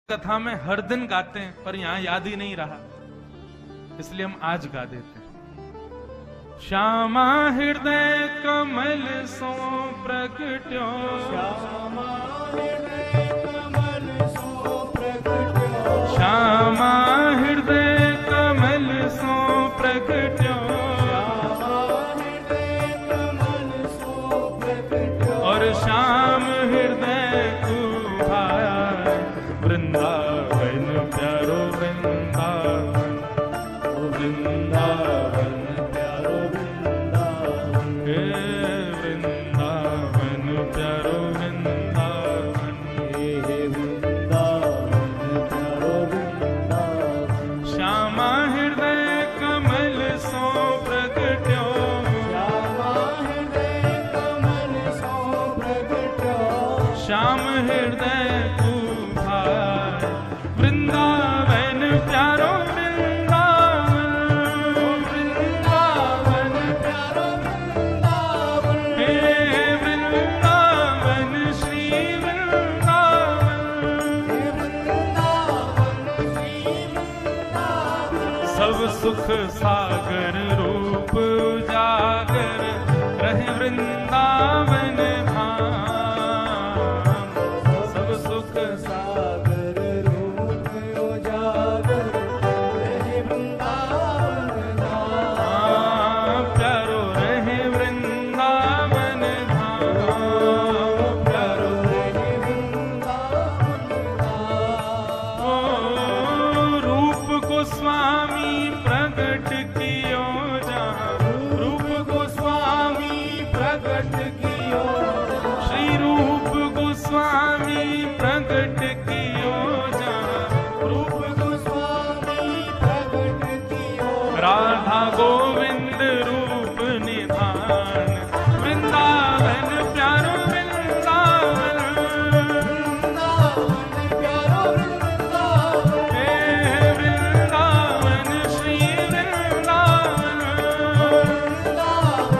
कथा में हर दिन गाते हैं, पर यहाँ याद ही नहीं रहा, इसलिए हम आज गा देते हैं। श्यामा हृदय कमल सो प्रगट्यो, श्यामा हृदय कमल सो प्रगट्यो, श्यामा हृदय कमल सो प्रगट्यो, श्यामा हृदय कमल सो प्रगट्यो, और श्याम हृदय कुभाया वृंदावन प्यारो वृंदावन, ओ वृंदावन प्यारो वृंदावन, हे वृंदावन प्यारो वृंदावन, हे वृंदावन प्यारो वृंदावन, श्यामा हृदय कमल सो प्रगट्यो, श्यामा हृदय कमल सो प्रगट्यो, श्याम हृदय वृंदावन प्यारो वृंदावन, वृंदावन प्यारो वृंदावन, हे वृंदावन श्री वृंदावन, हे वृंदावन श्री वृंदावन, सब सुख सागर रूप उजागर रहे वृंदावन धाम, सब सुख सागर रूप उजागर रहे वृंदावन धाम, प्यारो रहे वृंदावन धाम, प्यारो रहे वृंदावन धाम, ओ रूप को स्वामी प्रगट कियो जहाँ, रूप गोस्वामी प्रगट कियो, श्री रूप गोस्वामी प्रगट कियो जहाँ, रूप गोस्वामी प्रगट कियो, राधा गोविंद रूप निधान, वृंदावन प्यारो वृंदावन, वृंदावन प्यारो वृंदावन, हे वृंदावन श्री वृंदावन, वृंदावन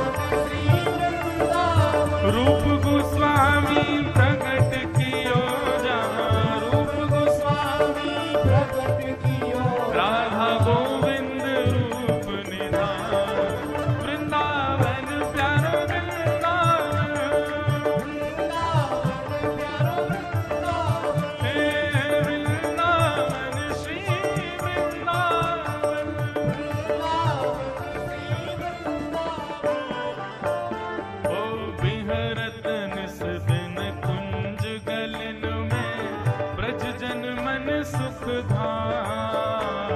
श्री वृंदावन, रूप गोस्वामी प्रगट कियो जहाँ, रूप गोस्वामी प्रगट कियो, राधा गोविंद रूप निधान, वृंदावन प्यारो वृंदावन, वृंदावन प्यारो वृंदावन, हे वृंदावन श्री वृंदावन, वृंदावन श्री वृंदावन, ओ बिहरत निस दिन कुंज गलन में, ब्रज जन मन सुख धाम,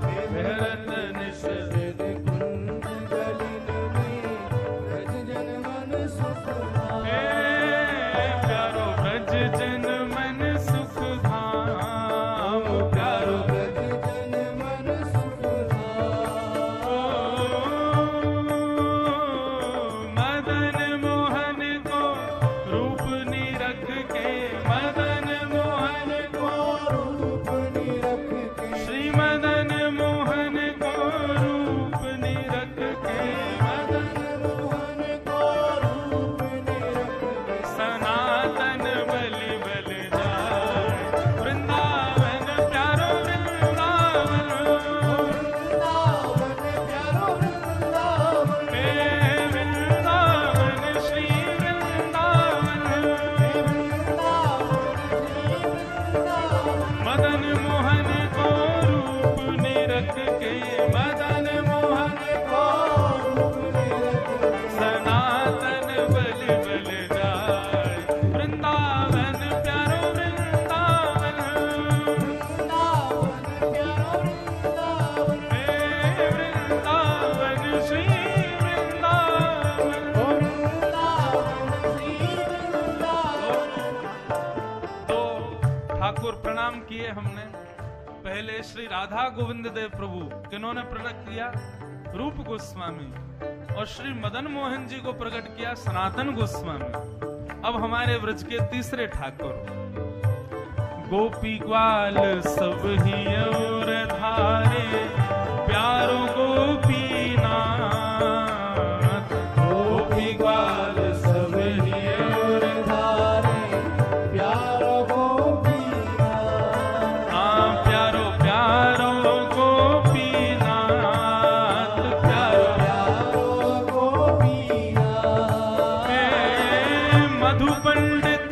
बिहरत निस दिन कुंज गलिन में ब्रज जन मन सुख धाम, प्यारो ब्रज जन मन सुख धाम, प्यारो ब्रज जन मन सुख धाम, मदन मोहन को रूप निरख के, मदन मोहन को रूप निरख के, श्री मदन मोहन को रूप निरख के, मदन मोहन को रूप निरख के, सनातन बलि बल जाए, वृंदावन प्यारो वृंदावन, वृंदावन प्यारो वृंदावन, हे वृंदावन श्री वृंदावन, वृंदावन श्री वृंदावन, मदन मोहन को रूप निरख के, मदन मोहन को रूप निरख के, सनातन बलि बल जाए, वृंदावन प्यारो वृंदावन, वृंदावन प्यारो वृंदावन, हे वृंदावन श्री वृंदावन, वृंदावन श्री वृंदावन। तो ठाकुर प्रणाम किए हमने। पहले श्री राधा गोविंद देव प्रभु किन्होंने प्रकट किया? रूप गोस्वामी, और श्री मदन मोहन जी को प्रकट किया सनातन गोस्वामी। अब हमारे व्रज के तीसरे ठाकुर, गोपी ग्वाल सब ही और धारे, प्यारो गोपीनाथ, गोपी ग्वाल सब ही और धारे प्यारो गोपीनाथ, मधु पंडित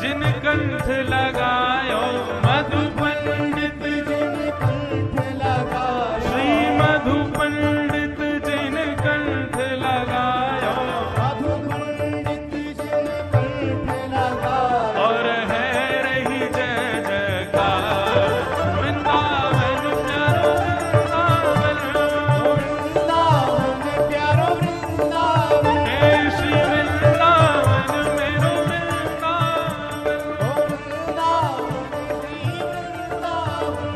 जिन कंठ लगायो, मधु पंडित जिन कंठ लगायो, श्री मधु पंडित जिन कंठ लगायो, मधु पंडित जिन कंठ लगायो, और है रही जय जयकार वृंदावन प्यारो वृंदावन, वृंदावन प्यारो वृंदावन, हे श्री वृंदावन मेरो वृंदावन,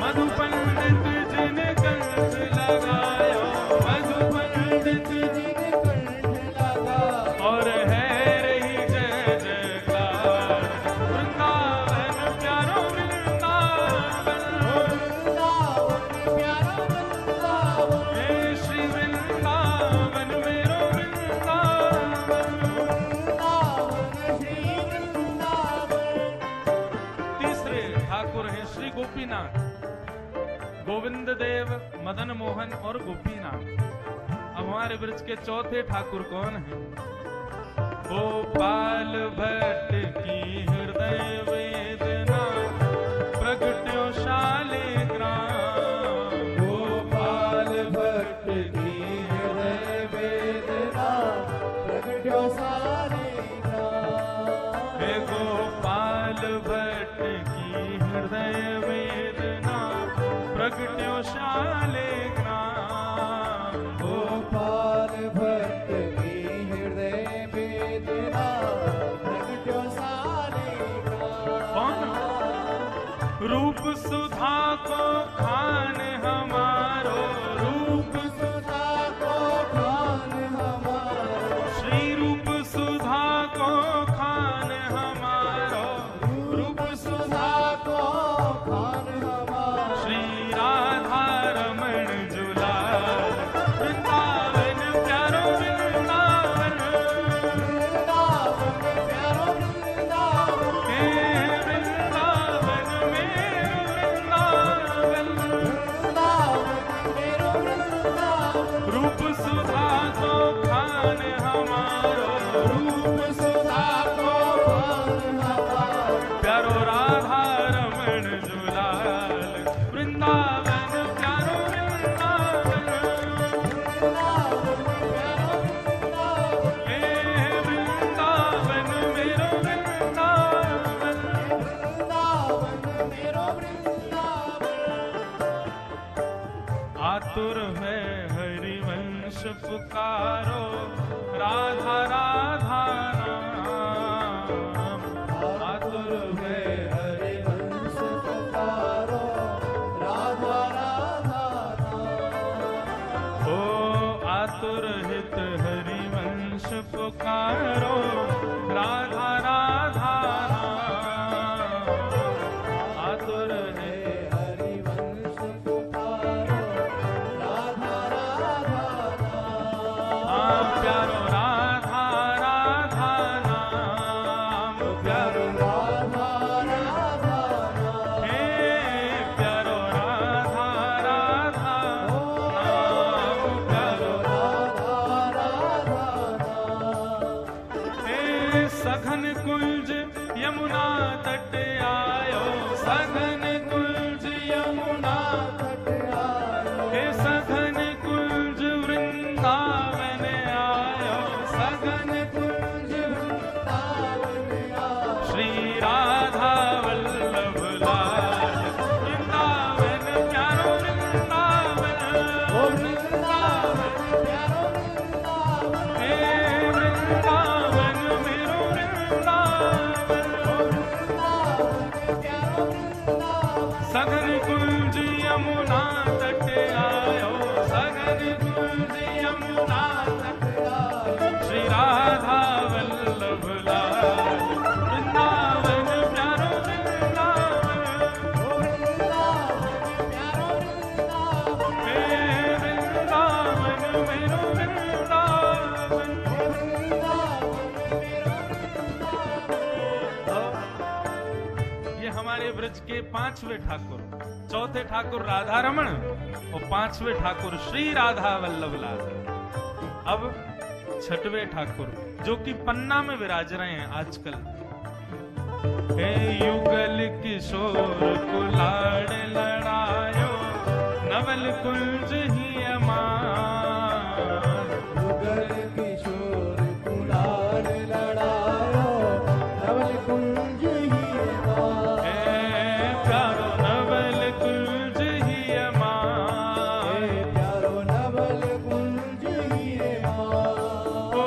मधु पंडित जिन कंठ लगायो, मधु पंडित जिन कंठ लगायो, और है रही जय जयकार वृंदावन प्यारो वृंदावन, प्यारो वृंदावन, हे श्री वृंदावन मेरो वृंदावन, श्री वृंदावन। तीसरे ठाकुर हैं श्री गोपीनाथ, गोविंद देव, मदन मोहन और गोपीनाथ। अब हमारे ब्रज के चौथे ठाकुर कौन हैं? गोपाल भट्ट की हृदय वेदना प्रगट्यो शालिग्राम, गोपाल भट्ट की हृदय वेदना प्रगट्यो शालिग्राम, हे गोपाल भट्ट की हृदय वेदना प्रगट्यो शालिग्राम, गोपाल भट्ट की हृदय वेदना प्रगट्यो शालिग्राम। रूप सुधा को खान हमारो, रूप सुधा को खान हमारो, श्री रूप सुधा को खान हमारो, रूप सुधा को खान हमारो, श्री राधा रमण जुलाल वृंदावन प्यारो वृंदावन, वृंदावन प्यारो वृंदावन, हे वृंदावन मेरो वृंदावन, वृंदावन मेरो वृंदावन, रूप सुधा को खान हमारो, रूप सुधा को खान हमारो, प्यारो राधा रमण जुलाल वृंदावन प्यारो वृंदावन, वृंदावन प्यारो वृंदावन, हे वृंदावन मेरो वृंदावन, वृंदावन मेरो वृंदावन। आतुर है हरिवंश पुकारो, राधा राधा नाम, आतुर है हरिवंश पुकारो, राधा राधा नाम, ओ आतुर हित हरिवंश पुकारो, राधा राधा नाम, आतुर है हरिवंश पुकारो, राधा राधा नाम, प्यारो राधा राधा नाम, प्यारो राधा राधा नाम, हे प्यारो राधा राधा नाम, प्यारो राधा राधा नाम, हे सघन कुंज यमुना तट आयो, सघन कुंज यमुना तट आयो, हे सघन कुंज वृंदावन आयो, सघन कुंज वृंदावन आयो, श्री राधा वल्लभ लाल वृंदावन प्यारो वृंदावन, ओ वृंदावन प्यारो वृंदावन, हे वृंदावन मेरो वृंदावन, ओ वृंदावन प्यारो वृंदावन, सघन कुंज यमुना तट आयो, सघन कुंज यमुना तट आयो, श्री राधा वल्लभ लाल वृंदावन प्यारो वृंदावन, ओ वृंदावन प्यारो वृंदावन, हे वृंदावन मेरो वृंदावन, ओ वृंदावन मेरो वृंदावन। ये हमारे ब्रज के पांचवे ठाकुर, चौथे ठाकुर राधा रमण और पांचवे ठाकुर श्री राधा वल्लभ लाल। अब छठवें ठाकुर जो कि पन्ना में विराज रहे हैं आजकल। हे युगल किशोर कुलाड़ लड़ायो, नवल कुंज ही अमार। युगल किशोर कुलाड़ लड़ायो, नवल कुंज ही अमार। हे प्यारो नवल कुंज ही अमार। हे प्यारो नवल कुंज ही अमार। ओ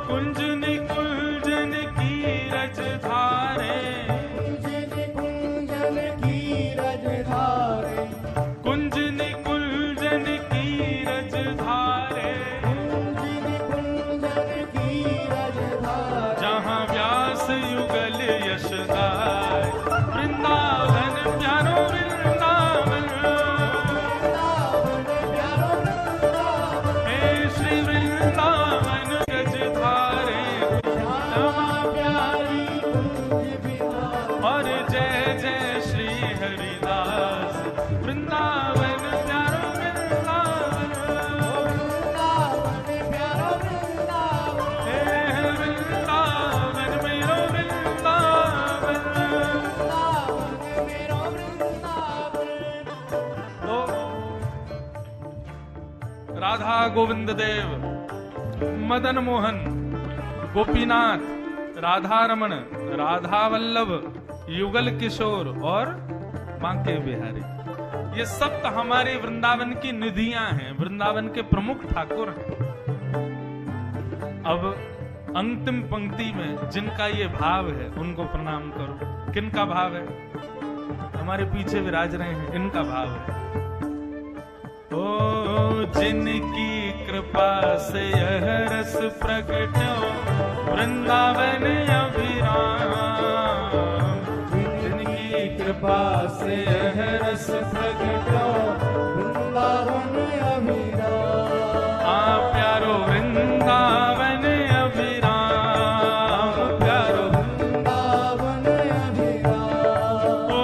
कुंजन कुंजन की रज धारे, कुंजन की रज धारे, कुंजन कुंजन की रज धारे। कुंजन की रज धारे। जहाँ व्यास युगल यश गाय, वृंदावन प्यारो वृंदावन। हे श्री वृंदावन गज धारे, और जय जय श्री हरिदास। वृंदावन प्यारो वृंदावन, हे वृंदावन मेरो वृंदावन। तो राधा गोविंद देव, मदन मोहन, गोपीनाथ, राधा रमण, राधा वल्लभ, युगल किशोर और बांके बिहारी, ये सब तो हमारे वृंदावन की निधियां हैं, वृंदावन के प्रमुख ठाकुर हैं। अब अंतिम पंक्ति में जिनका ये भाव है उनको प्रणाम करो। किनका भाव है? हमारे पीछे विराज रहे हैं, इनका भाव है। ओ जिनकी कृपा से यह रस प्रकट हो, वृंदावन अभिराम। जिनकी कृपा से यह रस प्रकट हो, वृंदावन अभिराम। आ प्यारो वृंदावन अभिराम, प्यारो वृंदावन अभिराम। ओ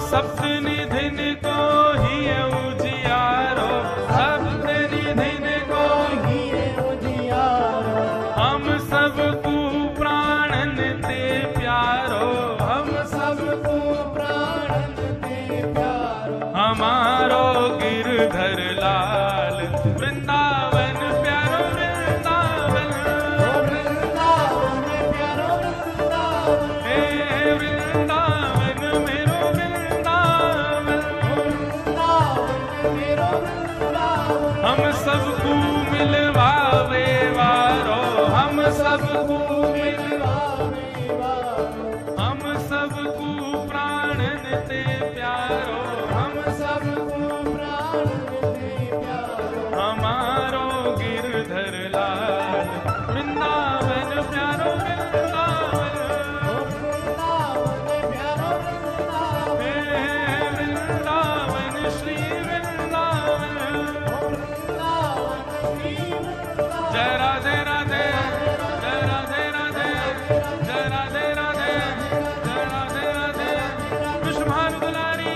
सप्त निधिन को ही उजियारो, सप्त निधिन को ही उजियारो। हम सबको प्राणन ते प्यारो, हम सबको प्राणन ते प्यारो। हमारो गिरधर लाल, वृंदावन प्यारो वृंदावन। वृंदावन प्यारो वृंदावन। हे वृंदावन मेरो वृंदावन। वृंदावन मेरो वृंदावन। हम सबको मिलवावे वारो, हम सबको मिलवावे वारो। हम सबको प्राणन ते प्यारो, हम सबको प्राणन ते प्यारो। हमारो गिरधर लाल, वृंदावन प्यारो वृंदावन। वृंदावन प्यारो वृंदावन। हे वृंदावन श्री वृंदावन। वृंदावन श्री वृंदावन। जय राधे राधे, जय राधे राधे, जय राधे राधे, जय राधे राधे। विश्वभानु दुलारी,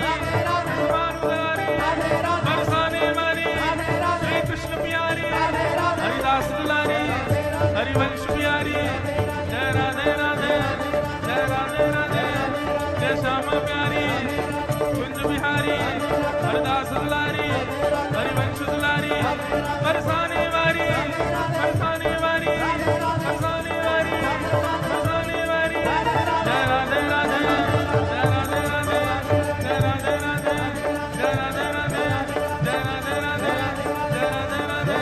विश्वभानु दुलारी, बरसाने वाली, श्री कृष्ण प्यारी, हरिदास दुलारी, हरिवंश प्यारी। जय राधे राधे, जय राधे राधे, जय श्यामा प्यारी, कुंज बिहारी, हरिदास दुलारी, हरिवंश दुलारी, बरसाने वाली, बरसाने वाली, बरसाने वाली, बरसाने वाली। जय राधे राधे, जय राधे राधे, जय राधे राधे, जय राधे राधे, जय राधे राधे, जय राधे राधे,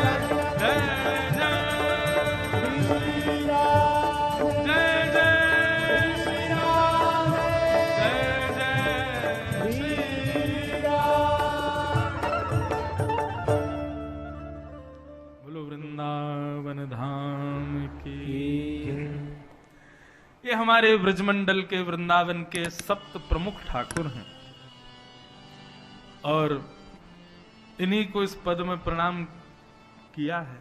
जय जय श्री राधे। जय जय श्री राधे। जय जय श्री राधे। बोलो वृंदावन धाम की। ये हमारे ब्रजमंडल के वृंदावन के सप्त प्रमुख ठाकुर हैं और इन्हीं को इस पद में प्रणाम किया है।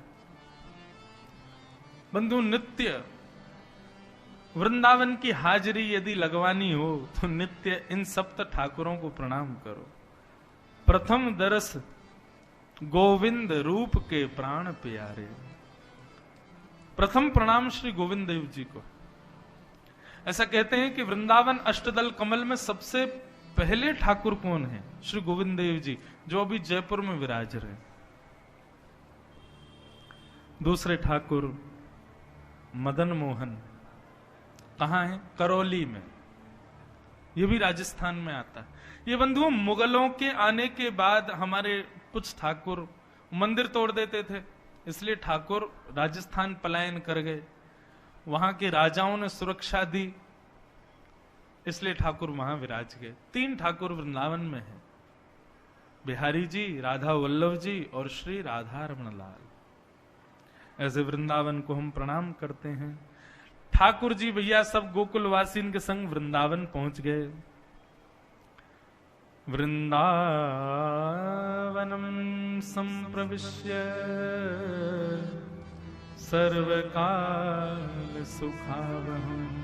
बंधु, नित्य वृंदावन की हाजिरी यदि लगवानी हो तो नित्य इन सप्त ठाकुरों को प्रणाम करो। प्रथम दरस गोविंद रूप के प्राण प्यारे, प्रथम प्रणाम श्री गोविंद देव जी को। ऐसा कहते हैं कि वृंदावन अष्टदल कमल में सबसे पहले ठाकुर कौन है? श्री गोविंद देव जी, जो अभी जयपुर में विराज रहे। दूसरे ठाकुर मदन मोहन कहां है? करौली में, ये भी राजस्थान में आता है। ये बंधुओं, मुगलों के आने के बाद हमारे कुछ ठाकुर मंदिर तोड़ देते थे, इसलिए ठाकुर राजस्थान पलायन कर गए। वहां के राजाओं ने सुरक्षा दी, इसलिए ठाकुर वहां विराज गए। 3 ठाकुर वृंदावन में हैं, बिहारी जी, राधा वल्लभ जी और श्री राधा रमण लाल। ऐसे वृंदावन को हम प्रणाम करते हैं। ठाकुर जी भैया सब गोकुलवासी इनके संग वृंदावन पहुंच गए। वृंदावनम संप्रविश्य सर्वकाल सुखावहम्।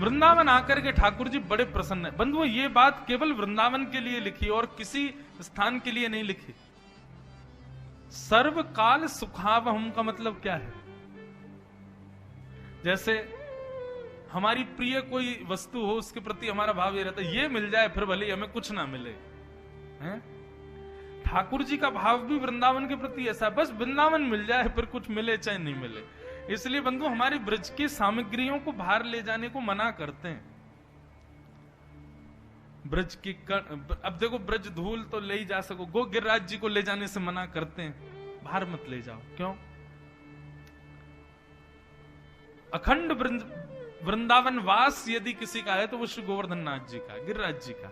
वृंदावन आकर के ठाकुर जी बड़े प्रसन्न है। बंधुओं, ये बात केवल वृंदावन के लिए लिखी और किसी स्थान के लिए नहीं लिखी। सर्वकाल सुखावहम् का मतलब क्या है? जैसे हमारी प्रिय कोई वस्तु हो, उसके प्रति हमारा भाव ये रहता है ये मिल जाए फिर भले हमें कुछ ना मिले, हैं? ठाकुर जी का भाव भी वृंदावन के प्रति ऐसा, बस वृंदावन मिल जाए फिर कुछ मिले चाहे नहीं मिले। इसलिए बंधु हमारी ब्रज की सामग्रियों को बाहर ले जाने को मना करते हैं। ब्रज की अब देखो, ब्रज धूल तो ले ही जा सको, गो गिरिराज जी को ले जाने से मना करते हैं, बाहर मत ले जाओ। क्यों? अखंड वृंदावन वास यदि किसी का है तो वो श्री गोवर्धन नाथ जी का, गिरिराज जी का।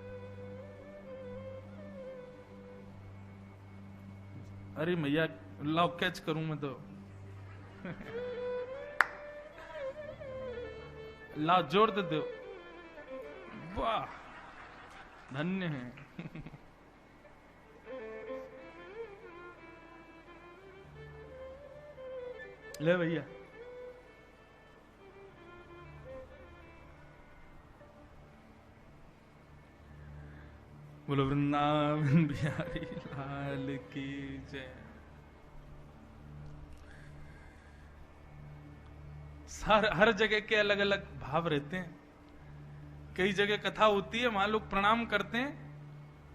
अरे मैया लाओ कैच करूं मैं तो लाओ जोर दे दो। वाह, धन्य है। ले भैया, बोलो वृंदावन बिहारी लाल की जय। हर जगह के अलग अलग भाव रहते हैं। कई जगह कथा होती है, वहां लोग प्रणाम करते हैं,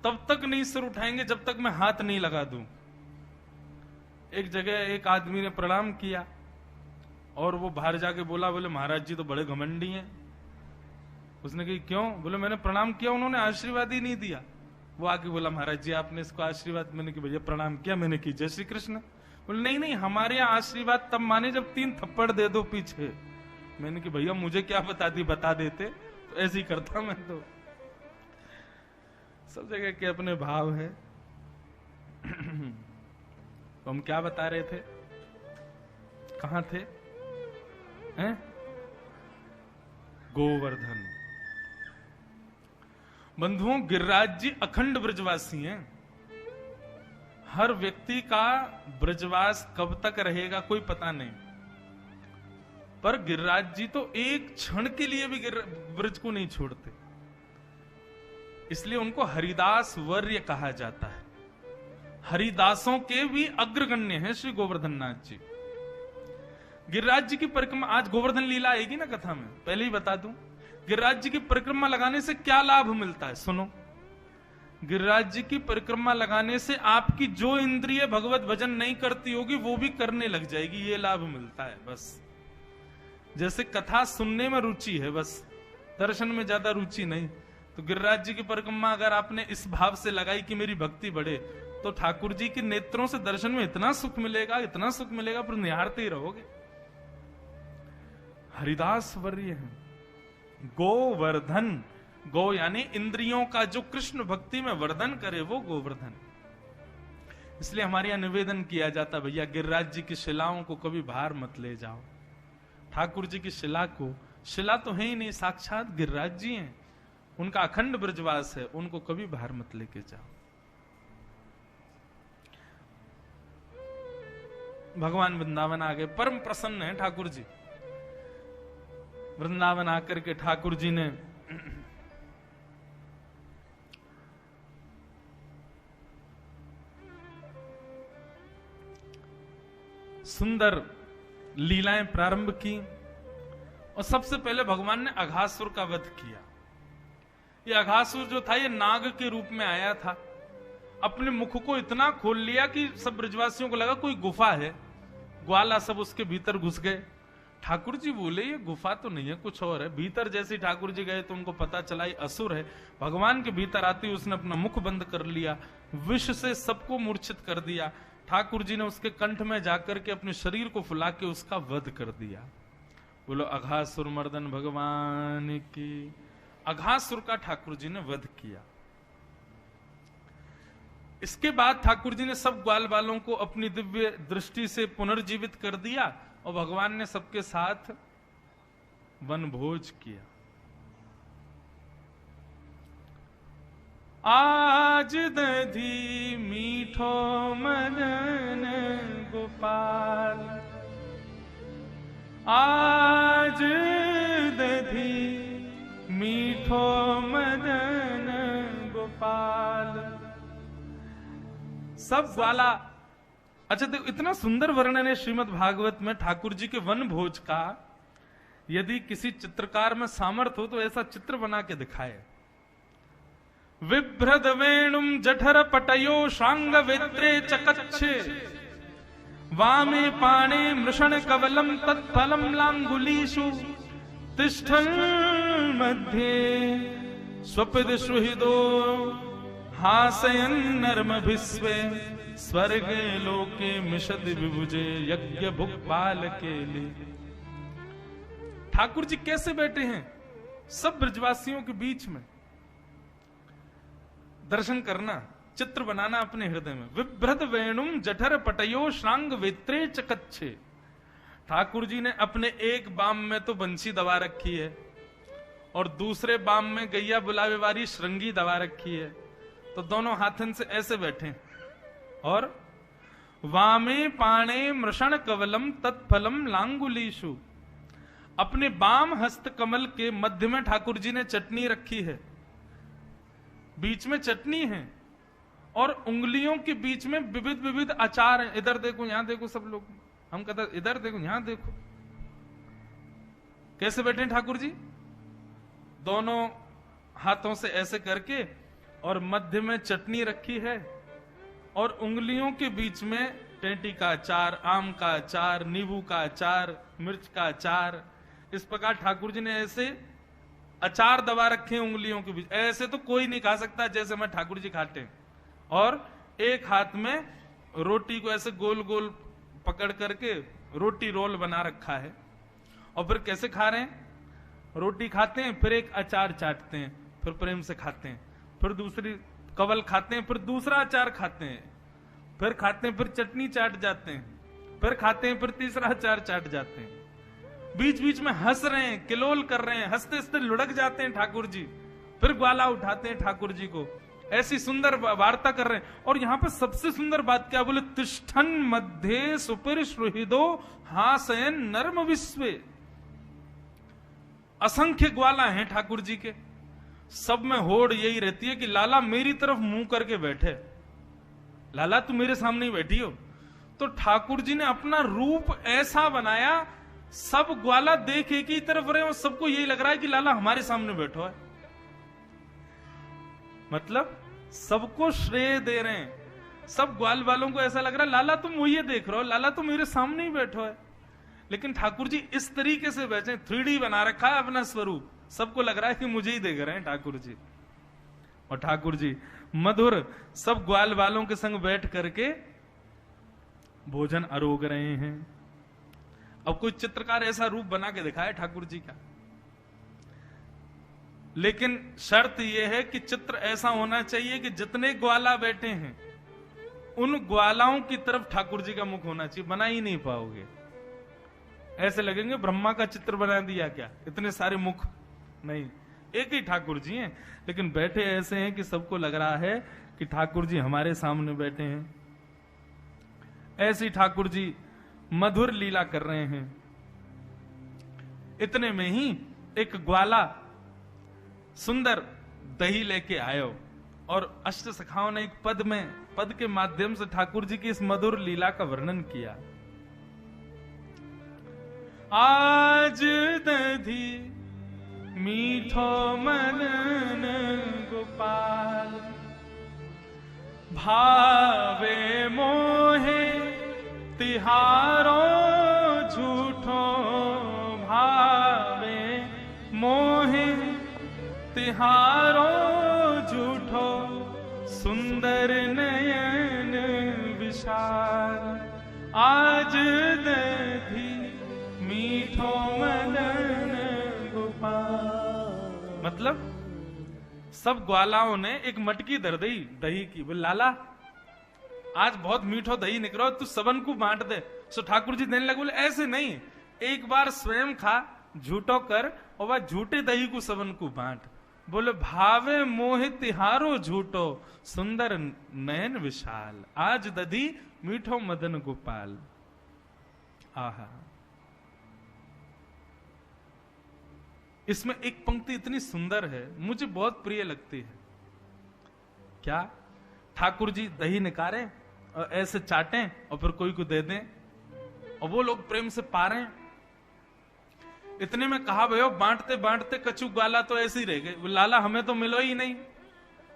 तब तक नहीं सिर उठाएंगे जब तक मैं हाथ नहीं लगा दूं। एक जगह एक आदमी ने प्रणाम किया और वो बाहर जाके बोला, बोले महाराज जी तो बड़े घमंडी हैं। उसने कही क्यों? बोले मैंने प्रणाम किया, उन्होंने आशीर्वाद ही नहीं दिया। वो आके बोला महाराज जी आपने इसको आशीर्वाद, मैंने कहा भैया प्रणाम किया, मैंने की जय श्री कृष्ण। बोले नहीं नहीं, हमारे यहाँ आशीर्वाद तब माने जब 3 थप्पड़ दे दो पीछे। मैंने कहा भैया मुझे क्या बता देते, तो ऐसे ही करता मैं तो। सब जगह के अपने भाव है। तो हम क्या बता रहे थे, कहां थे? हैं? गोवर्धन। बंधुओं, गिरिराज जी अखंड ब्रजवासी हैं। हर व्यक्ति का ब्रजवास कब तक रहेगा कोई पता नहीं, पर गिरिराज जी तो एक क्षण के लिए भी ब्रज को नहीं छोड़ते, इसलिए उनको हरिदास वर्य कहा जाता है। हरिदासों के भी अग्रगण्य हैं श्री गोवर्धन नाथ जी। गिरिराज जी की परिक्रमा, आज गोवर्धन लीला आएगी ना कथा में, पहले ही बता दूं, गिरिराज जी की परिक्रमा लगाने से क्या लाभ मिलता है सुनो। गिरिराज जी की परिक्रमा लगाने से आपकी जो इंद्रिय भगवत भजन नहीं करती होगी वो भी करने लग जाएगी, ये लाभ मिलता है बस। जैसे कथा सुनने में रुचि है बस, दर्शन में ज्यादा रुचि नहीं, तो गिरिराज जी की परिक्रमा अगर आपने इस भाव से लगाई कि मेरी भक्ति बढ़े, तो ठाकुर जी के नेत्रों से दर्शन में इतना सुख मिलेगा, इतना सुख मिलेगा, पर निहारते ही रहोगे। हरिदास वर्य हैं। गोवर्धन, गो यानी इंद्रियों का जो कृष्ण भक्ति में वर्धन करे वो गोवर्धन। इसलिए हमारे यहां निवेदन किया जाता, भैया गिरिराज जी की शिलाओं को कभी बाहर मत ले जाओ। ठाकुर जी की शिला को, शिला तो है ही नहीं, साक्षात गिरिराज जी हैं, उनका अखंड ब्रजवास है, उनको कभी बाहर मत लेके जाओ। भगवान वृंदावन आ गए, परम प्रसन्न है ठाकुर जी। वृंदावन आकर के ठाकुर जी ने सुंदर लीलाएं प्रारंभ की और सबसे पहले भगवान ने अघासुर का वध किया। ये अघासुर जो था ये नाग के रूप में आया था, अपने मुख को इतना खोल लिया कि सब ब्रजवासियों को लगा कोई गुफा है, ग्वाला सब उसके भीतर घुस गए। ठाकुर जी बोले ये गुफा तो नहीं है, कुछ और है। भीतर जैसे ठाकुर जी गए तो उनको पता चला ये असुर है। भगवान के भीतर आते ही उसने अपना मुख बंद कर लिया, विष से सबको मूर्छित कर दिया। ठाकुर जी ने उसके कंठ में जाकर के अपने शरीर को फुला के उसका वध कर दिया। बोलो अघासुर मर्दन भगवान की। अघासुर का ठाकुर जी ने वध किया। इसके बाद ठाकुर जी ने सब ग्वाल बालों को अपनी दिव्य दृष्टि से पुनर्जीवित कर दिया और भगवान ने सबके साथ वनभोज किया। आज दधी मीठो मदन गोपाल, आज दधी मीठो मदन गोपाल। सब ग्वाला। अच्छा देखो, इतना सुंदर वर्णन है श्रीमद् भागवत में ठाकुर जी के वन भोज का। यदि किसी चित्रकार में सामर्थ्य हो तो ऐसा चित्र बना के दिखाए। विभ्रद वेणुम जठर पटयो शांग वेत्रे चकच्छे, वामे पाणे मृषण कवलम तत्फलम लांगुलीषु, तिष्ठन् मध्ये स्वपिद सुहृदो हासयन् नर्मभिस्वे, स्वर्गे लोके मिषद विभुजे यज्ञ भुक्पाल के लिए। ठाकुर जी कैसे बैठे हैं सब ब्रजवासियों के बीच में। दर्शन करना, चित्र बनाना अपने हृदय में। विभ्रद वेणुम जठर पटयो श्रांग वेत्रे चकच्छे। ठाकुर जी ने अपने एक बाम में तो बंसी दबा रखी है और दूसरे बाम में गैया बुलावे वाली श्रृंगी दबा रखी है, तो दोनों हाथन से ऐसे बैठे। और वामे पाणे मृषण कवलम तत्फलम लांगुलीषु। अपने बाम हस्त कमल के मध्य में ठाकुर जी ने चटनी रखी है, बीच में चटनी है और उंगलियों के बीच में विविध विविध अचार हैं। इधर देखो, यहां देखो, सब लोग हम कहते इधर देखो, यहां देखो। कैसे बैठे ठाकुर जी? दोनों हाथों से ऐसे करके और मध्य में चटनी रखी है और उंगलियों के बीच में टेंटी का अचार, आम का अचार, नींबू का अचार, मिर्च का अचार। इस प्रकार ठाकुर जी ने ऐसे अचार दबा रखे हैं उंगलियों के बीच। ऐसे तो कोई नहीं खा सकता जैसे मैं ठाकुर जी खाते हैं। और एक हाथ में रोटी को ऐसे गोल गोल पकड़ करके रोटी रोल बना रखा है। और फिर कैसे खा रहे हैं? रोटी खाते हैं, फिर एक अचार चाटते हैं, फिर प्रेम से खाते हैं, फिर दूसरी कवल खाते हैं, फिर दूसरा अचार खाते हैं, फिर खाते हैं, फिर चटनी चाट जाते हैं, फिर खाते हैं, फिर तीसरा अचार चाट जाते हैं। बीच बीच में हंस रहे हैं, किलोल कर रहे हैं, हंसते हंसते लुढ़क जाते हैं ठाकुर जी, फिर ग्वाला उठाते हैं ठाकुर जी को। ऐसी सुंदर वार्ता कर रहे हैं। और यहां पर सबसे सुंदर बात क्या बोले? तिष्ठन मध्य सुपिर सुहृदो हासयन नर्म विश्वे। असंख्य ग्वाला हैं ठाकुर जी के, सब में होड़ यही रहती है कि लाला मेरी तरफ मुंह करके बैठे। लाला तू मेरे सामने ही बैठी हो। तो ठाकुर जी ने अपना रूप ऐसा बनाया, सब ग्वाला देख एक ही तरफ रहे और सबको यही लग रहा है कि लाला हमारे सामने बैठो है। मतलब सबको श्रेय दे रहे हैं। सब ग्वाल वालों को ऐसा लग रहा है लाला तुम वही देख रहे हो, लाला तुम मेरे सामने ही बैठो है। लेकिन ठाकुर जी इस तरीके से बैठे, 3D बना रखा है अपना स्वरूप, सबको लग रहा है कि मुझे ही देख रहे हैं ठाकुर जी। और ठाकुर जी मधुर सब ग्वाल वालों के संग बैठ करके भोजन अरोग रहे हैं। अब कोई चित्रकार ऐसा रूप बना के दिखाए ठाकुर जी का, लेकिन शर्त यह है कि चित्र ऐसा होना चाहिए कि जितने ग्वाला बैठे हैं उन ग्वालाओं की तरफ ठाकुर जी का मुख होना चाहिए। बना ही नहीं पाओगे, ऐसे लगेंगे ब्रह्मा का चित्र बना दिया क्या, इतने सारे मुख नहीं, एक ही ठाकुर जी हैं, लेकिन बैठे ऐसे हैं कि सबको लग रहा है कि ठाकुर जी हमारे सामने बैठे हैं। ऐसी ठाकुर जी मधुर लीला कर रहे हैं। इतने में ही एक ग्वाला सुंदर दही लेके आयो और अष्ट सखाओं ने एक पद के माध्यम से ठाकुर जी की इस मधुर लीला का वर्णन किया। आज दधी मीठो मदन गोपाल, भावे मोहे तिहारो झूठो, भावे मोहे तिहारो झूठो, सुंदर नयन विशाल, आज दधी मीठो मदन गोपाल। मतलब सब ग्वालाओं ने एक मटकी धर दी दही की, बोले लाला आज बहुत मीठो दही निकलो, तू सबन को बांट दे। सो ठाकुर जी देने लगे, बोले ऐसे नहीं, एक बार स्वयं खा, झूठो कर, और वह झूठे दही को सबन को बांट। बोले भावे मोहि तिहारो झूठो, सुंदर नयन विशाल, आज दधी मीठो मदन गोपाल। आहा, इसमें एक पंक्ति इतनी सुंदर है, मुझे बहुत प्रिय लगती है। क्या? ठाकुर जी दही निकारे और ऐसे चाटें और फिर कोई को दे दें, और वो लोग प्रेम से पा रहे हैं। इतने में कहा भयो बांटते बांटते कचू ग्वाला तो ऐसे ही रह गए, लाला हमें तो मिलो ही नहीं,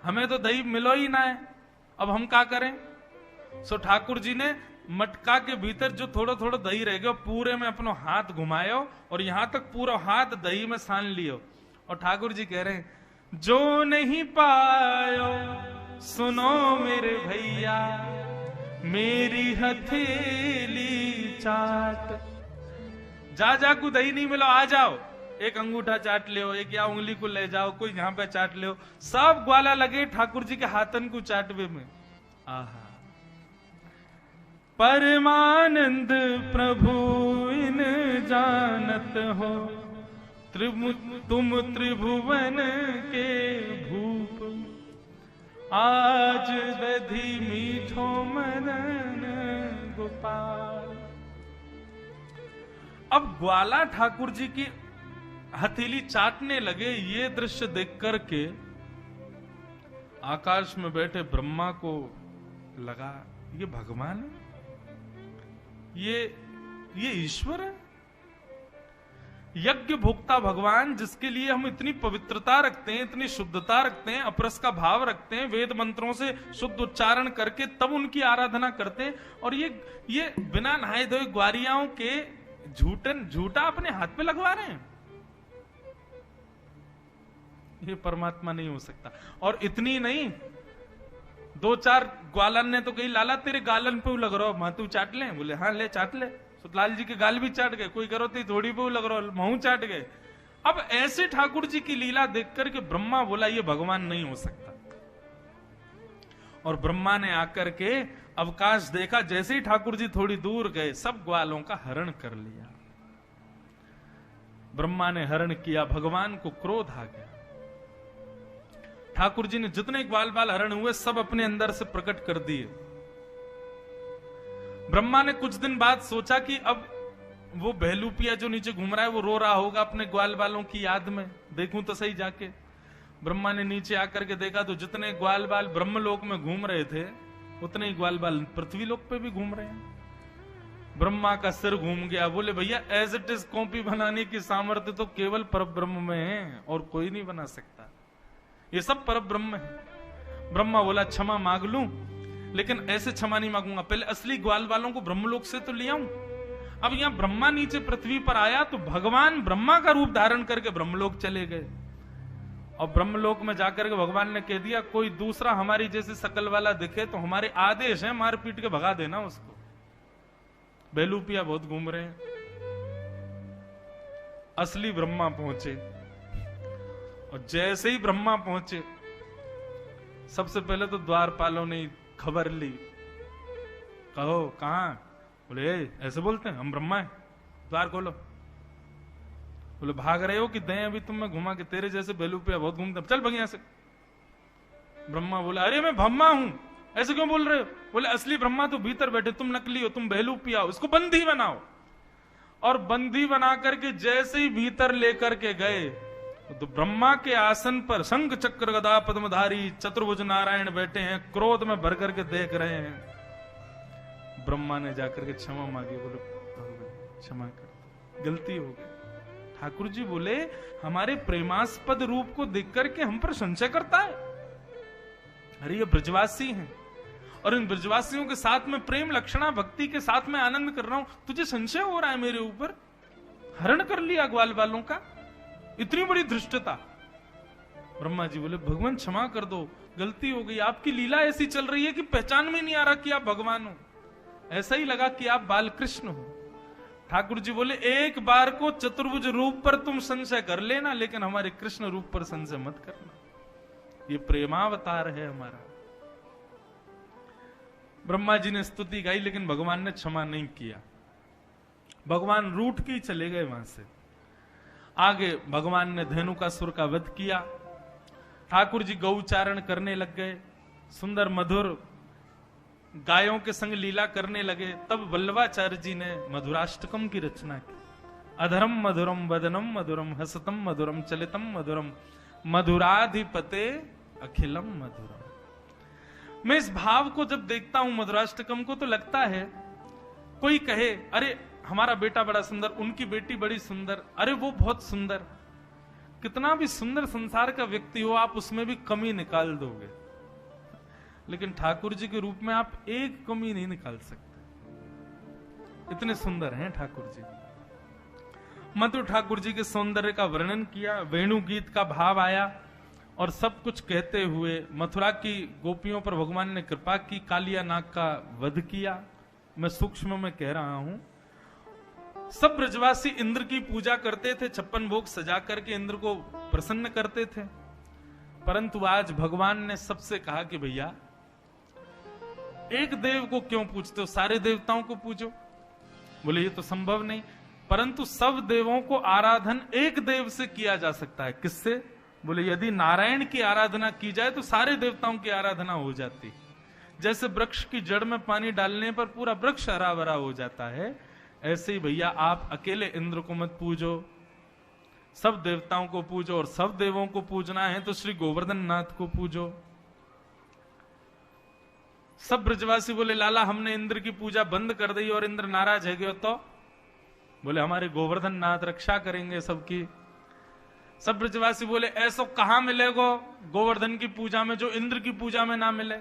हमें तो दही मिलो ही ना है, अब हम क्या करें? सो ठाकुर जी ने मटका के भीतर जो थोड़ा थोड़ा दही रह गया पूरे में अपनो हाथ घुमायो और यहां तक पूरा हाथ दही में सान लियो, और ठाकुर जी कह रहे हैं जो नहीं पायो सुनो मेरे भैया, मेरी हथेली चाट। जा जा को दही नहीं मिलो, आ जाओ, एक अंगूठा चाट ले, एक या उंगली को ले जाओ, कोई यहां पे चाट ले। सब ग्वाला लगे ठाकुर जी के हाथन को चाटवे में। आहा, परमानंद प्रभु इन जानत हो, तुम त्रिभुवन के भूप, आज दधी मीठो मदन गोपाल। अब ग्वाला ठाकुर जी की हथेली चाटने लगे। ये दृश्य देख करके आकाश में बैठे ब्रह्मा को लगा ये भगवान है, ये ईश्वर है, यज्ञ भोक्ता भगवान, जिसके लिए हम इतनी पवित्रता रखते हैं, इतनी शुद्धता रखते हैं, अपरस का भाव रखते हैं, वेद मंत्रों से शुद्ध उच्चारण करके तब उनकी आराधना करते हैं, और ये बिना नहाए धोए ग्वारियाओं के झूठा अपने हाथ पे लगवा रहे हैं। ये परमात्मा नहीं हो सकता। और इतनी नहीं, दो चार ग्वालन ने तो कही लाला तेरे गालन पे लग रहा हो, मां तू चाट ले। बोले हाँ ले चाट ले। सुतलाल जी के गाल भी चाट गए, कोई करो तो थोड़ी पे लग रहा हो, महू चाट गए। अब ऐसे ठाकुर जी की लीला देख करके ब्रह्मा बोला ये भगवान नहीं हो सकता, और ब्रह्मा ने आकर के अवकाश देखा, जैसे ही ठाकुर जी थोड़ी दूर गए सब ग्वालों का हरण कर लिया। ब्रह्मा ने हरण किया, भगवान को क्रोध आ गया। ठाकुर जी ने जितने ग्वाल बाल हरण हुए सब अपने अंदर से प्रकट कर दिए। ब्रह्मा ने कुछ दिन बाद सोचा कि अब वो बहलूपिया जो नीचे घूम रहा है वो रो रहा होगा अपने ग्वाल बालों की याद में, देखूं तो सही जाके। ब्रह्मा ने नीचे आकर के देखा तो जितने ग्वाल बाल ब्रह्मलोक में घूम रहे थे उतने ही ग्वाल बाल पृथ्वी लोक पे भी घूम रहे हैं। ब्रह्मा का सिर घूम गया। बोले भैया एज इट इज कॉपी बनाने की सामर्थ्य तो केवल परब्रह्म में है और कोई नहीं बना सकता, ये सब परब्रह्म है। ब्रह्मा बोला क्षमा मांग लूं, लेकिन ऐसे क्षमा नहीं मांगूंगा, पहले असली ग्वाल वालों को ब्रह्मलोक से तो ले आऊं। अब यहां ब्रह्मा नीचे पृथ्वी पर आया तो भगवान ब्रह्मा का रूप धारण करके ब्रह्मलोक चले गए, और ब्रह्मलोक में जाकर के भगवान ने कह दिया कोई दूसरा हमारी जैसी शकल वाला दिखे तो हमारे आदेश है मार पीट के भगा देना उसको। बेलूपिया बहुत घूम रहे हैं। असली ब्रह्मा पहुंचे, और जैसे ही ब्रह्मा पहुंचे सबसे पहले तो द्वारपालों ने खबर ली, कहो कहां? बोले ऐसे बोलते हैं हम ब्रह्मा है, द्वार खोलो। बोले भाग रहे हो कि दें अभी तुम्हें घुमा के, तेरे जैसे बेलूपिया बहुत घूमते, चल भग यहां से। ब्रह्मा बोला अरे मैं ब्रह्मा हूं, ऐसे क्यों बोल रहे हो? बोले असली ब्रह्मा तो भीतर बैठे, तुम नकली हो, तुम बेलूपिया हो, इसको बंदी बनाओ। और बंदी बना करके जैसे ही भीतर लेकर के गए तो ब्रह्मा के आसन पर शंख चक्र गदा पद्मधारी चतुर्भुज नारायण बैठे हैं, क्रोध में भर करके देख रहे हैं। ब्रह्मा ने जाकर के क्षमा मांगी, बोले क्षमा कर। गलती हो गई। ठाकुर जी बोले हमारे प्रेमास्पद रूप को देख करके हम पर संशय करता है? अरे ये ब्रजवासी हैं और इन ब्रजवासियों के साथ में प्रेम लक्षणा भक्ति के साथ में आनंद कर रहा हूं, तुझे संशय हो रहा है मेरे ऊपर? हरण कर लिया ग्वाल वालों का, इतनी बड़ी धृष्टता। ब्रह्मा जी बोले भगवान क्षमा कर दो, गलती हो गई, आपकी लीला ऐसी चल रही है कि पहचान में नहीं आ रहा कि आप भगवान हो, ऐसा ही लगा कि आप बाल कृष्ण हो। ठाकुर जी बोले एक बार को चतुर्भुज रूप पर तुम संशय कर लेना, लेकिन हमारे कृष्ण रूप पर संशय मत करना, ये प्रेमावतार है हमारा। ब्रह्मा जी ने स्तुति गाई, लेकिन भगवान ने क्षमा नहीं किया। भगवान रूठ के चले गए वहां से। आगे भगवान ने धेनुकासुर का वध किया। ठाकुर जी गौचारण करने लग गए, सुंदर मधुर गायों के संग लीला करने लगे। तब वल्लभाचार्य जी ने मधुराष्टकम की रचना की। अधरम मधुरम वदनम मधुरम हसतम मधुरम चलितम मधुरम मधुराधिपते अखिलम मधुरम। मैं इस भाव को जब देखता हूं मधुराष्टकम को, तो लगता है कोई कहे अरे हमारा बेटा बड़ा सुंदर, उनकी बेटी बड़ी सुंदर, अरे वो बहुत सुंदर। कितना भी सुंदर संसार का व्यक्ति हो, आप उसमें भी कमी निकाल दोगे, लेकिन ठाकुर जी के रूप में आप एक कमी नहीं निकाल सकते, इतने सुंदर हैं ठाकुर जी। मधु ठाकुर जी के सौंदर्य का वर्णन किया, वेणु गीत का भाव आया, और सब कुछ कहते हुए मथुरा की गोपियों पर भगवान ने कृपा की, कालिया नाग का वध किया। मैं सूक्ष्म में कह रहा हूं, सब ब्रजवासी इंद्र की पूजा करते थे, 56 भोग सजा करके इंद्र को प्रसन्न करते थे। परंतु आज भगवान ने सबसे कहा कि भैया एक देव को क्यों पूजते हो, सारे देवताओं को पूजो। बोले ये तो संभव नहीं, परंतु सब देवों को आराधन एक देव से किया जा सकता है। किससे? बोले यदि नारायण की आराधना की जाए तो सारे देवताओं की आराधना हो जाती। जैसे वृक्ष की जड़ में पानी डालने पर पूरा वृक्ष हरा भरा हो जाता है, ऐसे ही भैया आप अकेले इंद्र को मत पूजो, सब देवताओं को पूजो। और सब देवों को पूजना है तो श्री गोवर्धन नाथ को पूजो। सब ब्रजवासी बोले लाला हमने इंद्र की पूजा बंद कर दी और इंद्र नाराज है गए, तो बोले हमारे गोवर्धन नाथ रक्षा करेंगे सबकी। सब ब्रजवासी बोले ऐसा कहां मिलेगा गोवर्धन की पूजा में जो इंद्र की पूजा में ना मिले।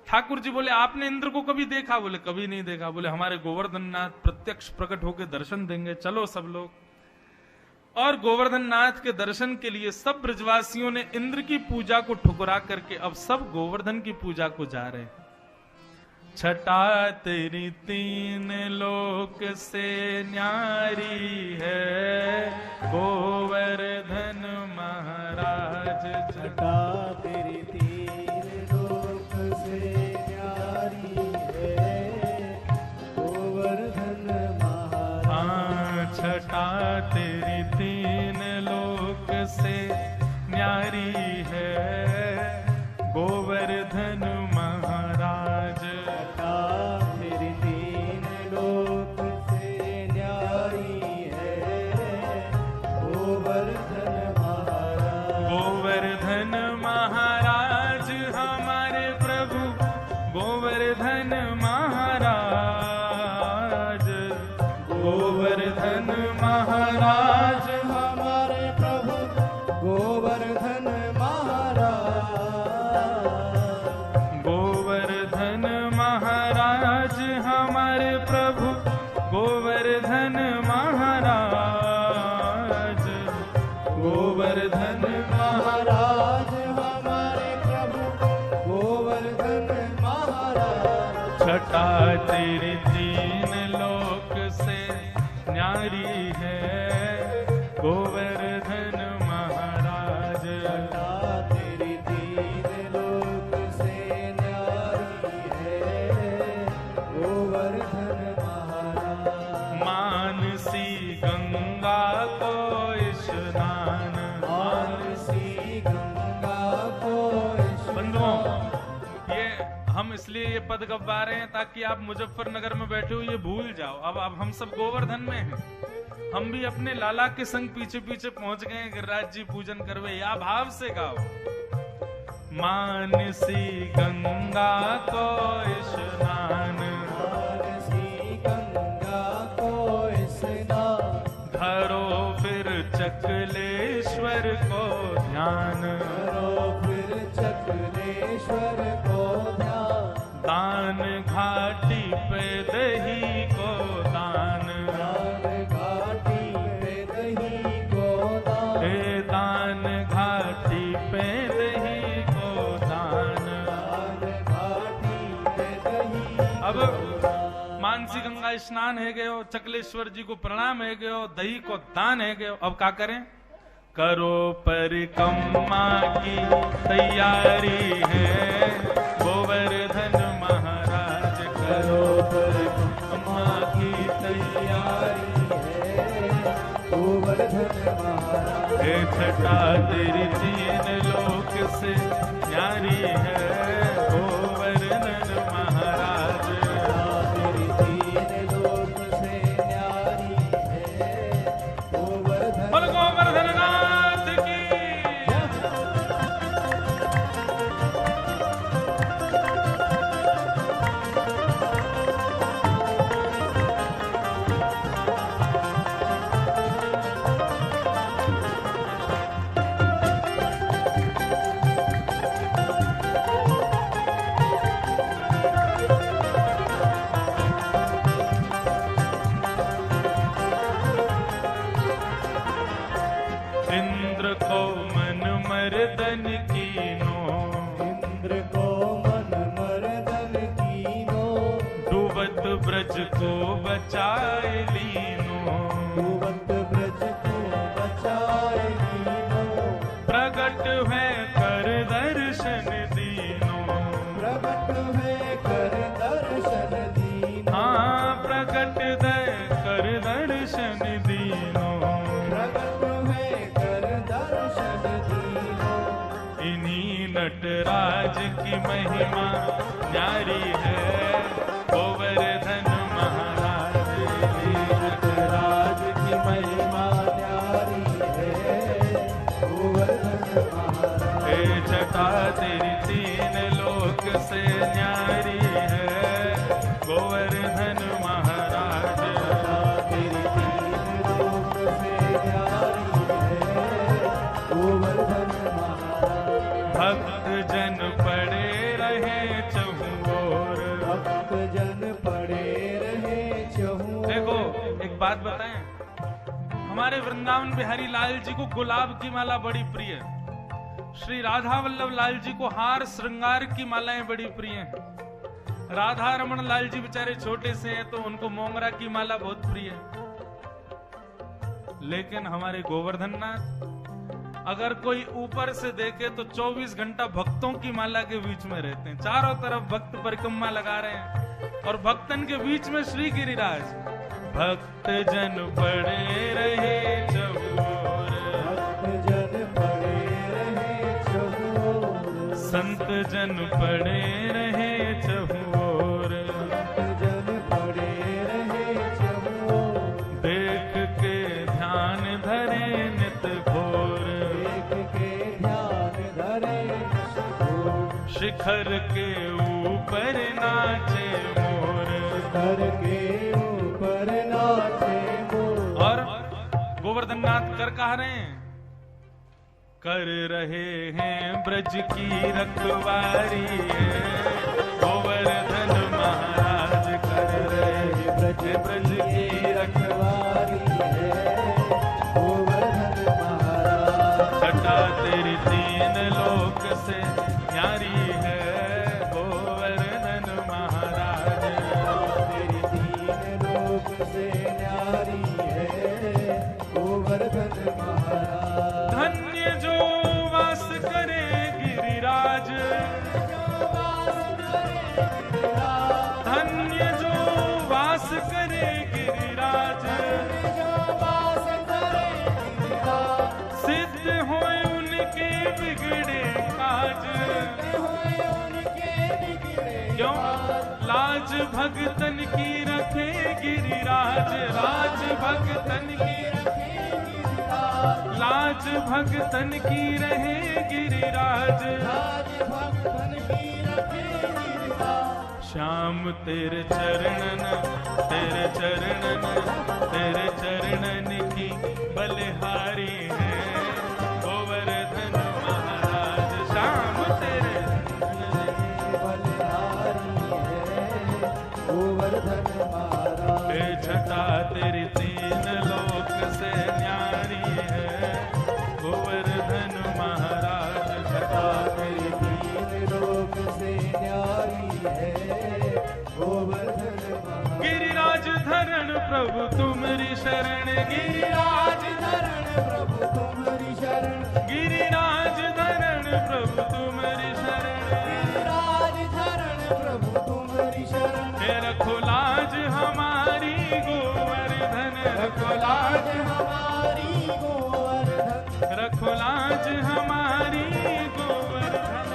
ठाकुर जी बोले आपने इंद्र को कभी देखा? बोले कभी नहीं देखा। बोले हमारे गोवर्धन नाथ प्रत्यक्ष प्रकट होकर दर्शन देंगे, चलो सब लोग। और गोवर्धन नाथ के दर्शन के लिए सब ब्रजवासियों ने इंद्र की पूजा को ठुकरा करके अब सब गोवर्धन की पूजा को जा रहे हैं। छटा तेरी तीन लोक से न्यारी है, गोवर्धन महाराज। छटा तेरी तीन लोक से न्यारी है, गोवर्धन महाराज। छटा तेरी तीन लोक से न्यारी है, गोवर्धन महाराज। तेरी तीन लोक से न्यारी है, गोवर्धन महाराज। गोवर्धन महाराज हमारे प्रभु, गोवर्धन महाराज। गोवर्धन महाराज हमारे प्रभु, गोवर्धन महाराज। गोवर्धन महाराज हमारे प्रभु, गोवर्धन महाराज। गोवर्धन महाराज हमारे प्रभु, गोवर्धन महाराज। छटा तेरी तीन लोक से न्यारी है, गोवर्धन महाराज। छटा तेरी तीन लोक से न्यारी है, गोवर्धन महाराज। मानसी गंगा को स्नान, मानसी गंगा को बंधुओं ये हम इसलिए ये पद गवा रहे हैं ताकि आप मुजफ्फरनगर में बैठे हो ये भूल जाओ। अब हम सब गोवर्धन में हैं, हम भी अपने लाला के संग पीछे पीछे पहुंच गए। गिरिराज जी पूजन करवे, या भाव से गाओ। मानसी गंगा को स्नान, मानसी गंगा को स्नान। चकलेश्वर को ध्यान, करो फिर चकलेश्वर को ध्यान, दान घाटी पे दही को दान, दान घाटी पे दही को दान, हे दान घाटी पे दही को दान। दान घाटी पे दही अब को दान। मानसी गंगा स्नान है गयो, चकलेश्वर जी को प्रणाम है गयो, दही को दान है गयो। अब क्या करें? करो परिक्रमा की तैयारी है, गोवर्धन महाराज करो करो परिक्रमा की तैयारी है, गोवर्धन महाराज। हे छटा तेरी तीन लोक से न्यारी है, गोवर्धन महाराज। तेरी तीन लोक से न्यारी है, गोवर्धन। बोल गोवर्धन नाथ की। इंद्र को मन मर्दन कीनो, इंद्र को मन मर्दन कीनो, डूबत ब्रज को बचाए लीनो, डूबत ब्रज को बचाए लीनो, प्रगट है कर दर्शन दीनो। प्रगट है कर दर्शन दीनो, हाँ प्रगट दे कर दर्शन दीनो, प्रगट है कर दर्शन दीनो। इन्हीं नटराज की महिमा न्यारी है, गोवर्धन महाराज। राज की महिमा न्यारी है, गोवर्धन महाराज। हे जटा तेरी तीन लोक से न्यारी है, गोवर्धन महाराज। तेरी तीन लोक से न्यारी है, गोवर्धन महाराज। भक्त जन पड़े रहे चहुओर। भक्त जन पड़े रहे चहु। देखो एक बात बताएं, हमारे वृंदावन बिहारी लाल जी को गुलाब की माला बड़ी प्रिय है, श्री राधा वल्लभ लाल जी को हार श्रृंगार की मालाएं बड़ी प्रिय हैं। राधा रमन लाल जी बेचारे छोटे से हैं तो उनको मोंगरा की माला बहुत प्रिय है। लेकिन हमारे गोवर्धन नाथ अगर कोई ऊपर से देखे तो 24 घंटा भक्तों की माला के बीच में रहते हैं। चारों तरफ भक्त परिक्रमा लगा रहे हैं और भक्तन के बीच में श्री गिरिराज। भक्त जन पड़े रहे चहुओर, भक्त जन पड़े रहे चहु। संत जन पड़े रहे चहुओर। संत जन पड़े रहे चहु। देख के ध्यान धरे नित घोर, देख के ध्यान धरे नित। शिखर के ऊपर नाचे मोर। शिखर के ऊपर नाचे मोर। और गोवर्धन नाथ कर कहा रहे हैं? कर रहे हैं ब्रज की रखवारी है, गोवर्धन महाराज कर रहे हैं ब्रज की रखवारी। रखवारी है, गोवर्धन महाराज। छटा तेरी तीन लोक से न्यारी है, गोवर्धन महाराज। तेरी तीन लोक से न्यारी है, गोवर्धन महाराज। धन्य जो वास करे गिरिराज, धन्य जो वास करे गिरिराज। सिद्ध होए उनके बिगड़े काज, क्यों? लाज भगतन की रखे गिरिराज, लाज भगतन की लाज भगतन की रहे गिरिराज। श्याम तेरे चरणन की बलिहारी है गोवर्धन महाराज। श्याम तेरे गोवर्धन महाराज। छटा तेरी तीन लोक से न्यारी है गोवर्धन महाराज। छटा तेरी तीन लोक से न्यारी है गोवर्धन महाराज। गिरिराज धरण प्रभु तुम्हारी शरण गिरिराज धरण प्रभु तुम्हारी शरण। गिरिराज धरण प्रभु तुम्हारी शरण। गिरिराज धरण प्रभु तुम्हारी शरण। रखो लाज हमारी गोवर्धन। रखो लाज हमारी गोवर्धन। रखो लाज हमारी गोवर्धन।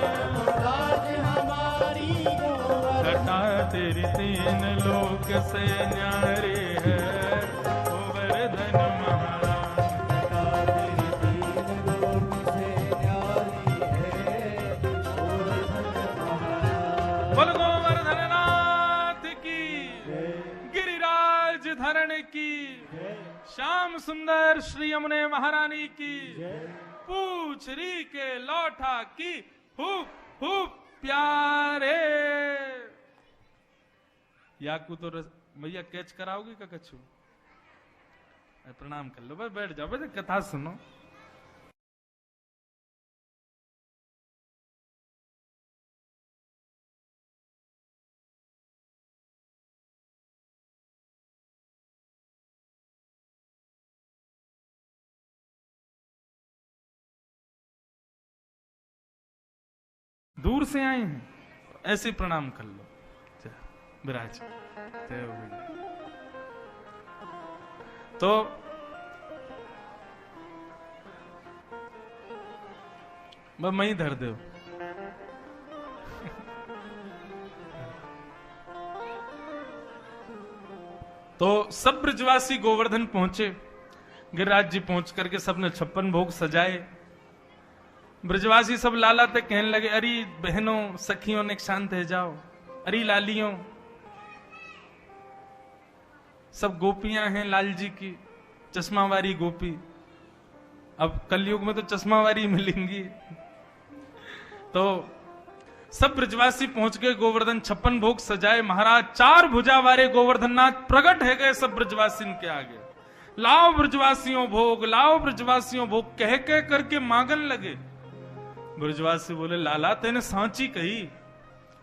लाज हमारी गोवर्धन। छटा तेरी तीन लोक से न्यारी है गोवर्धन महाराज। छटा तेरी तीन लोक से न्यारी है गोवर्धन महाराज। बोल गोवर्धन नाथ की, गिरिराज धरण की, श्याम सुंदर श्री यमुने महारानी की, पूछरी के लौठा की खूब खूब प्यारे। याकू तो भैया कैच कराओगे क्या कछु? प्रणाम कर लो भाई, बैठ जाओ भाई, कथा सुनो। दूर से आए हैं, ऐसे प्रणाम कर लो। विराज तो बस मैं ही धर दो। तो सब ब्रजवासी गोवर्धन पहुंचे। गिरिराज जी पहुंच करके सबने 56 भोग सजाए। ब्रजवासी सब लाला तक कहने लगे, अरे बहनों सखियों ने शांत है जाओ, अरे लालियों। सब गोपियां हैं लाल जी की, चश्मावारी गोपी। अब कलयुग में तो चश्मावारी मिलेंगी। तो सब ब्रजवासी पहुंच गए, गोवर्धन 56 भोग सजाए। महाराज 4 भुजा वाले गोवर्धननाथ प्रकट है गए सब ब्रजवासी के आगे। लाओ ब्रजवासियों भोग, लाओ ब्रजवासियों भोग कह कह करके मांगन लगे। ब्रजवासी बोले, लाला तेने सांची कही,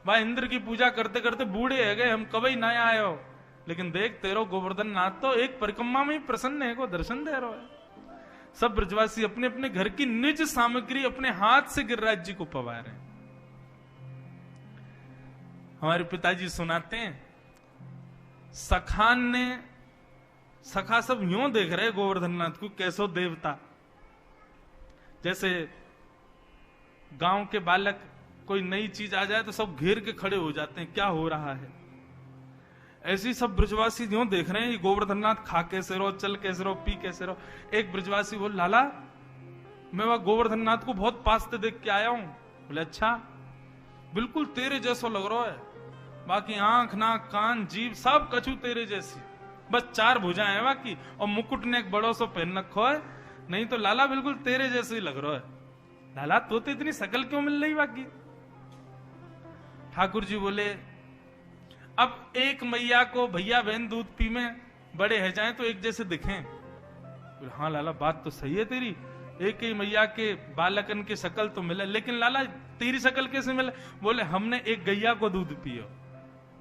वह इंद्र की पूजा करते करते बूढ़े है गए, हम कभी ना आयो, लेकिन देख तेरो गोवर्धन नाथ तो एक परिक्रमा में ही प्रसन्न है, को दर्शन दे रहा है। सब ब्रजवासी अपने अपने घर की निज सामग्री अपने हाथ से गिरिराज जी को पवा रहे हैं। हमारे पिताजी सुनाते हैं, सखान ने, सखा सब यूं देख रहे गोवर्धन नाथ को कैसो देवता। जैसे गांव के बालक कोई नई चीज आ जाए तो सब घेर के खड़े हो जाते हैं, क्या हो रहा है। ऐसी सब ब्रजवासी यूं देख रहे हैं, ये गोवर्धननाथ खा कैसे रहो, चल कैसे रहो, पी कैसे रहो। एक ब्रजवासी बोल, लाला मैं वह गोवर्धननाथ को बहुत पास से देख के आया हूं। बोले अच्छा, बिल्कुल तेरे जैसा लग रहा है, बाकी आंख नाक कान जीभ सब कछु तेरे जैसी, बस 4 भुजाएं हैं बाकी, और मुकुट ने एक बड़ो सो पहन रखो है, नहीं तो लाला बिल्कुल तेरे जैसे ही लग रहा है। लाला तो इतनी शकल क्यों मिल रही बाकी? ठाकुर जी बोले, अब एक मैया को भैया बहन दूध पी में बड़े है जाएं तो एक जैसे दिखें। बोले हाँ लाला बात तो सही है तेरी, एक ही मैया के बालकन के शकल तो मिले, लेकिन लाला तेरी शकल कैसे मिले? बोले हमने एक गैया को दूध पियो,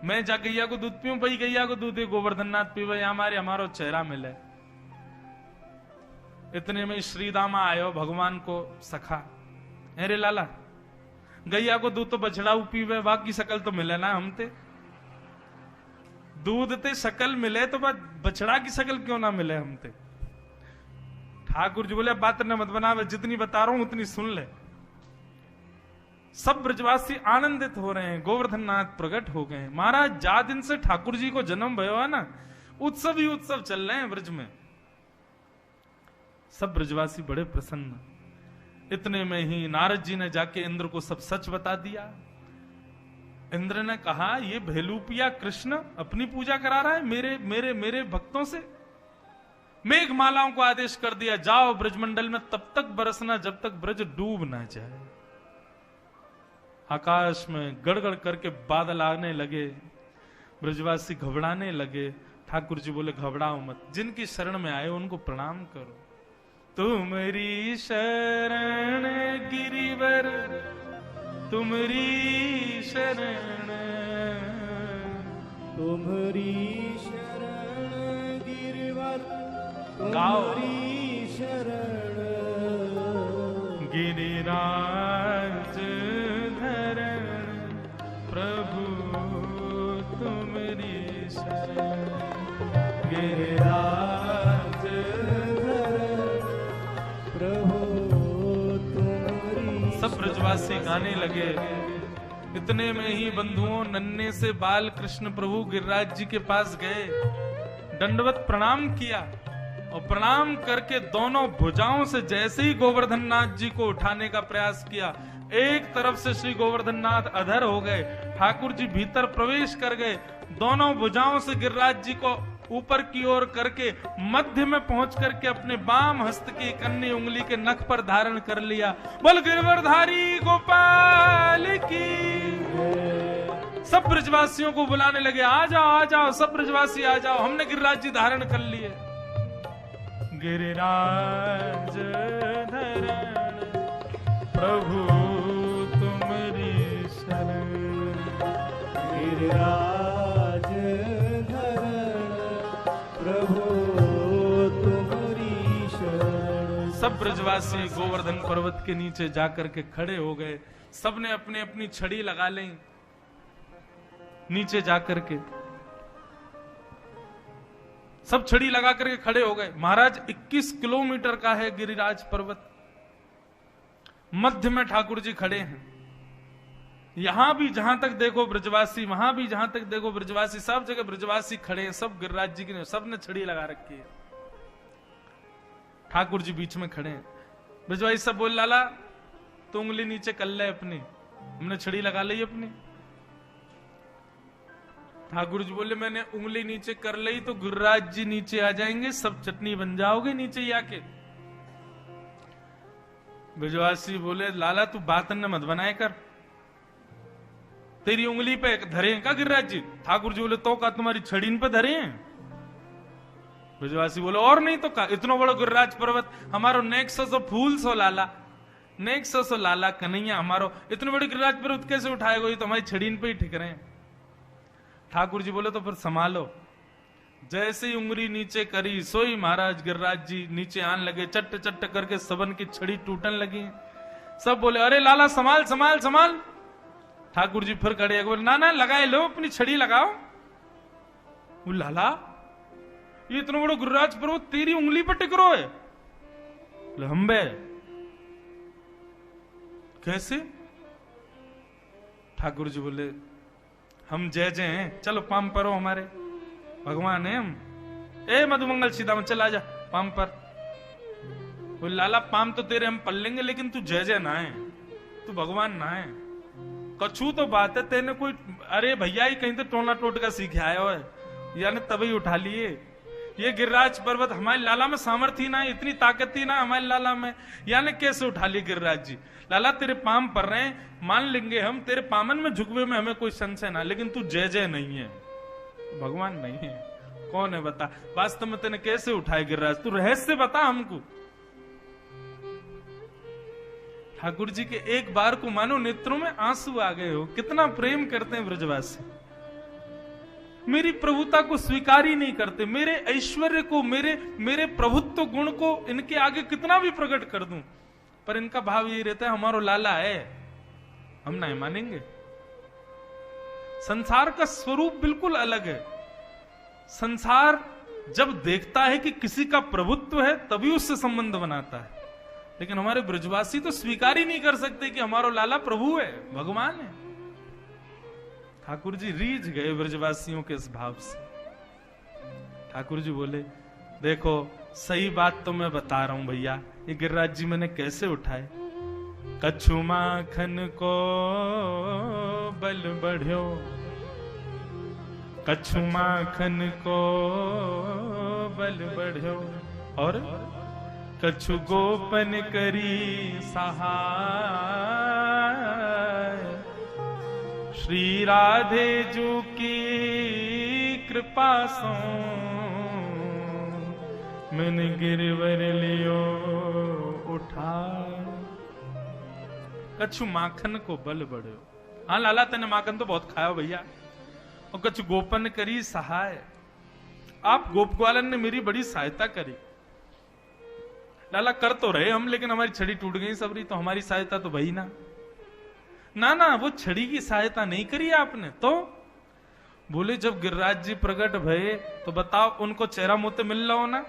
मैं जा गैया को दूध पीऊं, भाई गैया को दूध गोवर्धननाथ पीवे, हमारो चेहरा मिले। इतने में श्रीदामा आयो भगवान को सखा, अरे लाला गैया को दूध तो बछड़ा पीवे, बाकी शकल तो मिले ना हमते, दूध ते शकल मिले तो बछड़ा की शकल क्यों ना मिले हमते। ठाकुर जी बोले बात न मत बना, जितनी बता रहा हूं उतनी सुन ले। सब ब्रजवासी आनंदित हो रहे हैं, गोवर्धननाथ प्रकट हो गए। महाराज जा दिन से ठाकुर जी को जन्म भयो है ना, उत्सव ही उत्सव चल रहे हैं ब्रज में। सब ब्रजवासी बड़े प्रसन्न। इतने में ही नारद जी ने जाके इंद्र को सब सच बता दिया। इंद्र ने कहा ये भेलूपिया कृष्ण अपनी पूजा करा रहा है मेरे मेरे मेरे भक्तों से। मेघमालाओं को आदेश कर दिया, जाओ ब्रजमंडल में तब तक बरसना जब तक ब्रज डूब ना जाए। आकाश में गड़गड़ करके बादल आने लगे, ब्रजवासी घबराने लगे। ठाकुर जी बोले घबराओ मत, जिनकी शरण में आए उनको प्रणाम करो। तुम्हारी शरण गिरिवर, तुम्हारी शरण, तुम्हारी शरण गिरिवर, तुम्हारी शरण गिरिराज धरण, प्रभु तुम्हारी शरण, गिरिराज धरण, प्रभु तुम्हारी। सब ब्रजवासी गाने लगे। इतने में ही बंधुओं नन्हे से बाल कृष्ण प्रभु गिरिराज जी के पास गए, दंडवत प्रणाम किया और प्रणाम करके दोनों भुजाओं से जैसे ही गोवर्धन नाथ जी को उठाने का प्रयास किया, एक तरफ से श्री गोवर्धन नाथ अधर हो गए, ठाकुर जी भीतर प्रवेश कर गए, दोनों भुजाओं से गिरिराज जी को ऊपर की ओर करके मध्य में पहुंच करके अपने बाम हस्त की कन्नी उंगली के नख पर धारण कर लिया। बोल गिरवरधारी गोपाल की। सब ब्रजवासियों को बुलाने लगे, आ जाओ आ जाओ, सब ब्रजवासी आ जाओ, हमने गिरिराज जी धारण कर लिए। गिरिराज धरण, प्रभु तुम्हारी शरण, गिरिराज धरण, प्रभु तुम्हारी शरण। सब ब्रजवासी गोवर्धन पर्वत के नीचे जाकर के खड़े हो गए। सबने अपनी अपनी छड़ी लगा ली नीचे जाकर के, सब छड़ी लगा करके खड़े हो गए। महाराज 21 किलोमीटर का है गिरिराज पर्वत, मध्य में ठाकुर जी खड़े हैं। यहां भी जहां तक देखो ब्रजवासी, वहां भी जहां तक देखो ब्रजवासी, सब जगह ब्रजवासी खड़े हैं। सब गिरिराज जी के, सबने छड़ी लगा रखी है, ठाकुर जी बीच में खड़े हैं। ब्रजवासी सब बोल लाला तो उंगली नीचे कर ले अपनी, हमने छड़ी लगा ली अपनी। ठाकुर जी बोले मैंने उंगली नीचे कर ली तो गिरिराज जी नीचे आ जाएंगे, सब चटनी बन जाओगे नीचे ही आके। ब्रजवासी बोले लाला तू बात न मत बनाए कर, तेरी उंगली पे धरे हैं का गिरिराज जी? ठाकुर जी बोले तो का तुम्हारी छड़ी पे धरे हैं? ब्रजवासी बोले और नहीं तो का, इतना बड़ा गिरिराज पर्वत हमारो नेक्सस और फूल सो लाला, नेक्सस और लाला कन्हैया हमारो इतने बड़े गिरिराज पर्वत कैसे उठाएगा? ये तो हमारी छड़ीन पे ही ठिक रहे हैं। ठाकुर जी बोले तो फिर संभालो। जैसे ही उंगली नीचे करी सोई महाराज गिरिराज जी नीचे आने लगे, चट्ट चट्ट करके सबन की छड़ी टूटने लगी। सब बोले अरे लाला संभाल संभाल संभाल। ठाकुर जी फिर खड़े बोले ना ना लगाए लो, अपनी छड़ी लगाओ। वो लाला ये इतना बड़ा गिरिराज पर्वत तेरी उंगली पर टिक रो है? लंबे कैसे? ठाकुर जी बोले हम जय जय हैं, चलो पाम परो, हमारे भगवान है हम। ए मधुमंगल सीधा में चला जा पाम पर। वो लाला पाम तो तेरे हम पल लेंगे, लेकिन तू जय जय ना है, तू भगवान ना है। कछू तो बात है तेने कोई, अरे भैया ही कहीं तो टोना टोटका सीखे आया हो, यानी तभी उठा लिए। ये गिरिराज पर्वत हमारे लाला में सामर्थ्य ना है, इतनी ताकत ही ना हमारे लाला में, यानी कैसे उठा लिए गिरिराज जी? लाला तेरे पाम पर रहे हैं, मान लेंगे हम, तेरे पामन में झुकवे में हमें कोई संशय ना, लेकिन तू जय जय नहीं है, भगवान नहीं है। कौन है बता? वास्तव में तेने कैसे उठाए गिरिराज? तू रहस्य बता हमको। ठाकुर जी के एक बार को मानो नेत्रों में आंसू आ गए हो। कितना प्रेम करते हैं ब्रजवासी, मेरी प्रभुता को स्वीकार ही नहीं करते, मेरे ऐश्वर्य को, मेरे प्रभुत्व गुण को इनके आगे कितना भी प्रकट कर दूं, पर इनका भाव यही रहता है हमारो लाला है, हम नहीं मानेंगे। संसार का स्वरूप बिल्कुल अलग है। संसार जब देखता है कि किसी का प्रभुत्व है तभी उससे संबंध बनाता है, लेकिन हमारे ब्रजवासी तो स्वीकार ही नहीं कर सकते कि हमारो लाला प्रभु है, भगवान है। ठाकुर जी रीझ गए ब्रजवासियों के इस भाव से। ठाकुर जी बोले देखो सही बात तो मैं बता रहा हूं भैया, ये गिरिराज जी मैंने कैसे उठाए। कछु माखन को बल बढ़्यो, कछु माखन को बल बढ़्यो, और कछु गोपन करी सहाय। श्री राधे जू की कृपा सो मन गिरवर लियो उठा। कछु माखन को बल बढ़्यो। हाँ लाला तेने माखन तो बहुत खाया भैया, और कछु गोपन करी सहाय। आप गोप ग्वालन ने मेरी बड़ी सहायता करी। लाला कर तो रहे हम, लेकिन हमारी छड़ी टूट गई सबरी, तो हमारी सहायता तो भई ना। ना वो छड़ी की सहायता नहीं करी आपने। तो बोले जब गिरिराज जी प्रकट भये तो बताओ उनको चेहरा मुंह मिल रहा हो ना।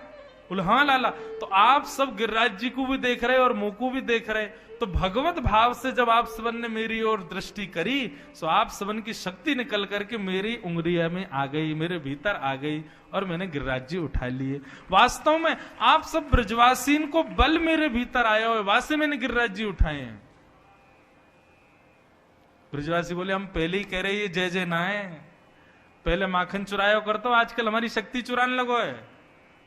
बोले हाँ लाला, तो आप सब गिरिराज जी को भी देख रहे और मुंह को भी देख रहे, तो भगवत भाव से जब आप सबन ने मेरी ओर दृष्टि करी तो आप सबन की शक्ति निकल करके मेरी उंगलिया में आ गई, मेरे भीतर आ गई, और मैंने गिरिराज जी उठा लिए। वास्तव में आप सब ब्रजवासीन को बल मेरे भीतर आया और वासे मैंने गिरिराज जी उठाए हैं। ब्रजवासी बोले हम पहले ही कह रहे ये जय जय ना है, पहले माखन चुराया करते हो, आजकल हमारी शक्ति चुराने लगो है।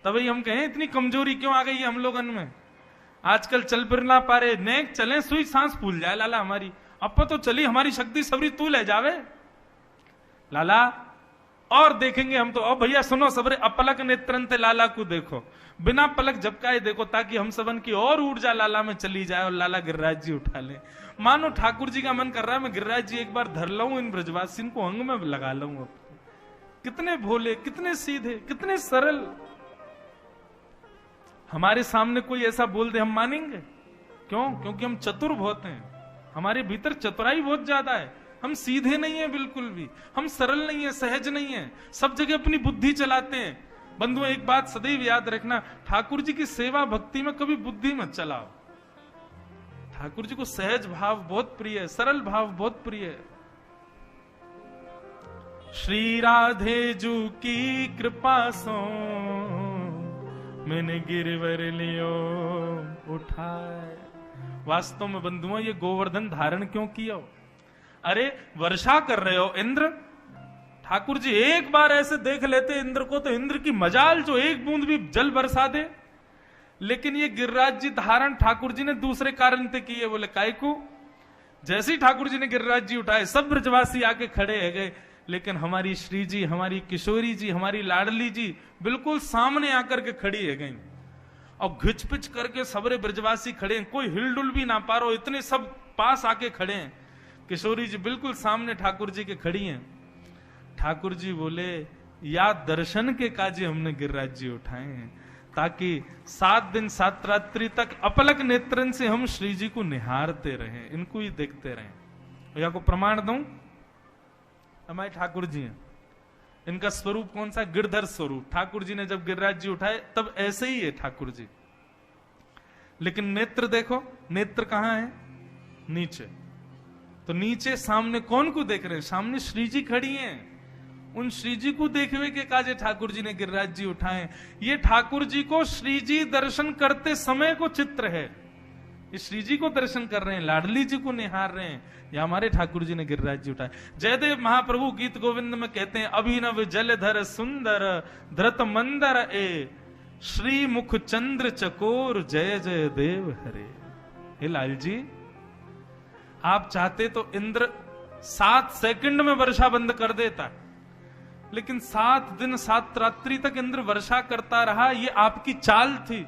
तभी हम कहें इतनी कमजोरी क्यों आ गई है हम लोगन में, आजकल चल फिर ना पा रहे, नेक चले सुई सांस फूल जाए लाला हमारी, अब तो चली हमारी शक्ति सबरी तू ले जावे लाला। और देखेंगे हम तो। अब भैया सुनो सबरे, अपलक नेत्रंते लाला को देखो, बिना पलक झपकाए देखो, ताकि हम सबन की और ऊर्जा लाला में चली जाए और लाला गिरिराज जी उठा ले। मानो ठाकुर जी का मन कर रहा है मैं गिरिराज जी एक बार धर लूं, इन ब्रजवासी को अंग में लगा लूं। अब कितने भोले, कितने सीधे, कितने सरल। हमारे सामने कोई ऐसा बोल दे हम मानेंगे क्यों? क्योंकि हम चतुर बहुत हैं, हमारे भीतर चतुराई बहुत ज्यादा है। हम सीधे नहीं है बिल्कुल भी, हम सरल नहीं है, सहज नहीं है, सब जगह अपनी बुद्धि चलाते हैं। बंधुओं एक बात सदैव याद रखना, ठाकुर जी की सेवा भक्ति में कभी बुद्धि मत चलाओ। ठाकुर जी को सहज भाव बहुत प्रिय है, सरल भाव बहुत प्रिय है। श्री राधे जू की कृपा सो मैंने गिरवर लियो उठाए। वास्तव में बंधुओं ये गोवर्धन धारण क्यों किया? अरे वर्षा कर रहे हो इंद्र, ठाकुर जी एक बार ऐसे देख लेते इंद्र को तो इंद्र की मजाल जो एक बूंद भी जल बरसा दे। लेकिन ये गिरिराज जी धारण ठाकुर जी ने दूसरे कारण से किए। बोले काय को? जैसे ही ठाकुर जी ने गिरिराज जी उठाए सब ब्रजवासी आके खड़े है गए, लेकिन हमारी श्री जी, हमारी किशोरी जी, हमारी लाडली जी बिल्कुल सामने आकर के खड़ी है गई और घिचपिच करके सबरे ब्रजवासी खड़े हैं, कोई हिलडुल भी ना पा रहा, इतने सब पास आके खड़े हैं। किशोरी जी बिल्कुल सामने ठाकुर जी के खड़ी हैं। ठाकुर जी बोले या दर्शन के काजे हमने गिरिराज जी उठाए हैं, ताकि 7 दिन 7 रात्रि तक अपलक नेत्रन से हम श्री जी को निहारते रहें, इनको ही देखते रहें। या को प्रमाण दूं, हमारे ठाकुर जी हैं, इनका स्वरूप कौन सा? गिरधर स्वरूप। ठाकुर जी ने जब गिरिराज जी उठाए तब ऐसे ही है ठाकुर जी, लेकिन नेत्र देखो, नेत्र कहां है? नीचे। तो नीचे सामने कौन को देख रहे हैं? सामने श्री जी खड़ी हैं, उन श्री जी को देखवे के काजे ठाकुर जी ने गिरिराज जी उठाए। ये ठाकुर जी को श्री जी दर्शन करते समय को चित्र है, ये श्री जी को दर्शन कर रहे हैं, लाडली जी को निहार रहे हैं, या हमारे ठाकुर जी ने गिरिराज जी उठाए। जयदेव महाप्रभु गीत गोविंद में कहते हैं अभिनव जलधर सुंदर धृत मंदर ए श्री मुख चंद्र चकोर जय जय देव हरे। हे लाल जी, आप चाहते तो इंद्र 7 सेकंड में वर्षा बंद कर देता, लेकिन 7 दिन 7 रात्रि तक इंद्र वर्षा करता रहा। ये आपकी चाल थी।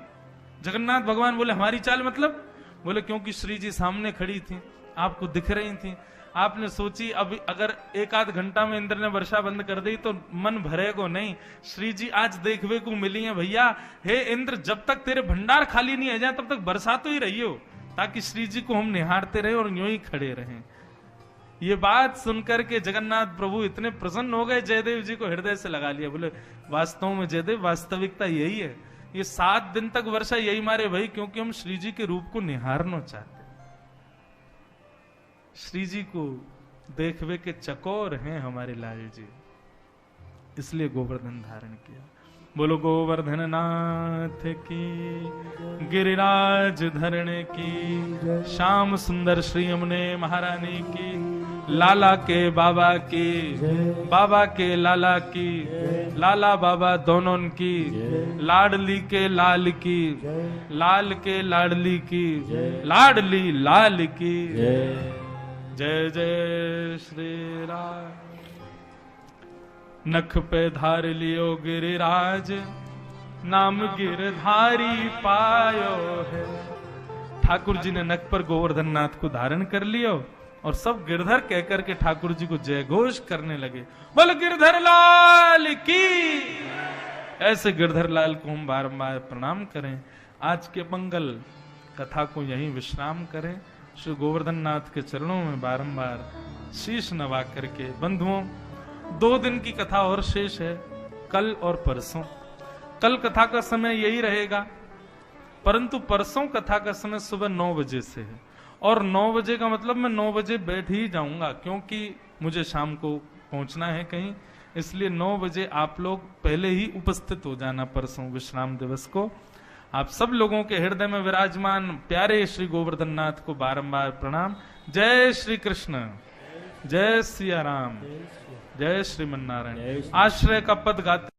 जगन्नाथ भगवान बोले हमारी चाल मतलब? बोले क्योंकि श्री जी सामने खड़ी थी, आपको दिख रही थी, आपने सोची अभी अगर 1 आध घंटा में इंद्र ने वर्षा बंद कर दी तो मन भरेगा नहीं। श्री जी आज देखने को मिली है भैया, हे इंद्र जब तक तेरे भंडार खाली नहीं हो जाए तब तक बरसा तो ही रही हो, ताकि श्री जी को हम निहारते रहे और यूं ही खड़े रहें। ये बात सुनकर के जगन्नाथ प्रभु इतने प्रसन्न हो गए, जयदेव जी को हृदय से लगा लिया। बोले वास्तव में जयदेव वास्तविकता यही है, ये 7 दिन तक वर्षा यही मारे भाई, क्योंकि हम श्री जी के रूप को निहारना चाहते, श्री जी को देखवे के चकोर हैं हमारे लाल जी, इसलिए गोवर्धन धारण किया। बोलो गोवर्धन नाथ की, गिरिराज धरण की, श्याम सुंदर श्री यमुने महारानी की, लाला के बाबा की, बाबा के लाला की, लाला बाबा दोनों की, लाडली के लाल की, लाल के लाडली की, लाडली लाल की। जय जय श्री राम। नख पे धार लियो गिरिराज, नाम गिरधारी पायो है। ठाकुर जी ने नख पर गोवर्धन नाथ को धारण कर लियो और सब गिरधर कहकर के ठाकुर जी को जय घोष करने लगे, बोल गिरधर लाल की। ऐसे गिरधर लाल को हम बारंबार प्रणाम करें। आज के मंगल कथा को यहीं विश्राम करें। श्री गोवर्धन नाथ के चरणों में बारंबार शीश नवा करके। बंधुओं, 2 दिन की कथा और शेष है, कल और परसों। कल कथा का समय यही रहेगा, परंतु परसों कथा का समय सुबह 9 बजे से है। और 9 बजे का मतलब मैं 9 बजे बैठ ही जाऊंगा, क्योंकि मुझे शाम को पहुंचना है कहीं। इसलिए 9 बजे आप लोग पहले ही उपस्थित हो जाना। परसों विश्राम दिवस को आप सब लोगों के हृदय में विराजमान प्यारे श्री गोवर्धन नाथ को बारंबार प्रणाम। जय श्री कृष्ण, जय सिया राम, जय श्रीमन नारायण। आश्रय का पद गाते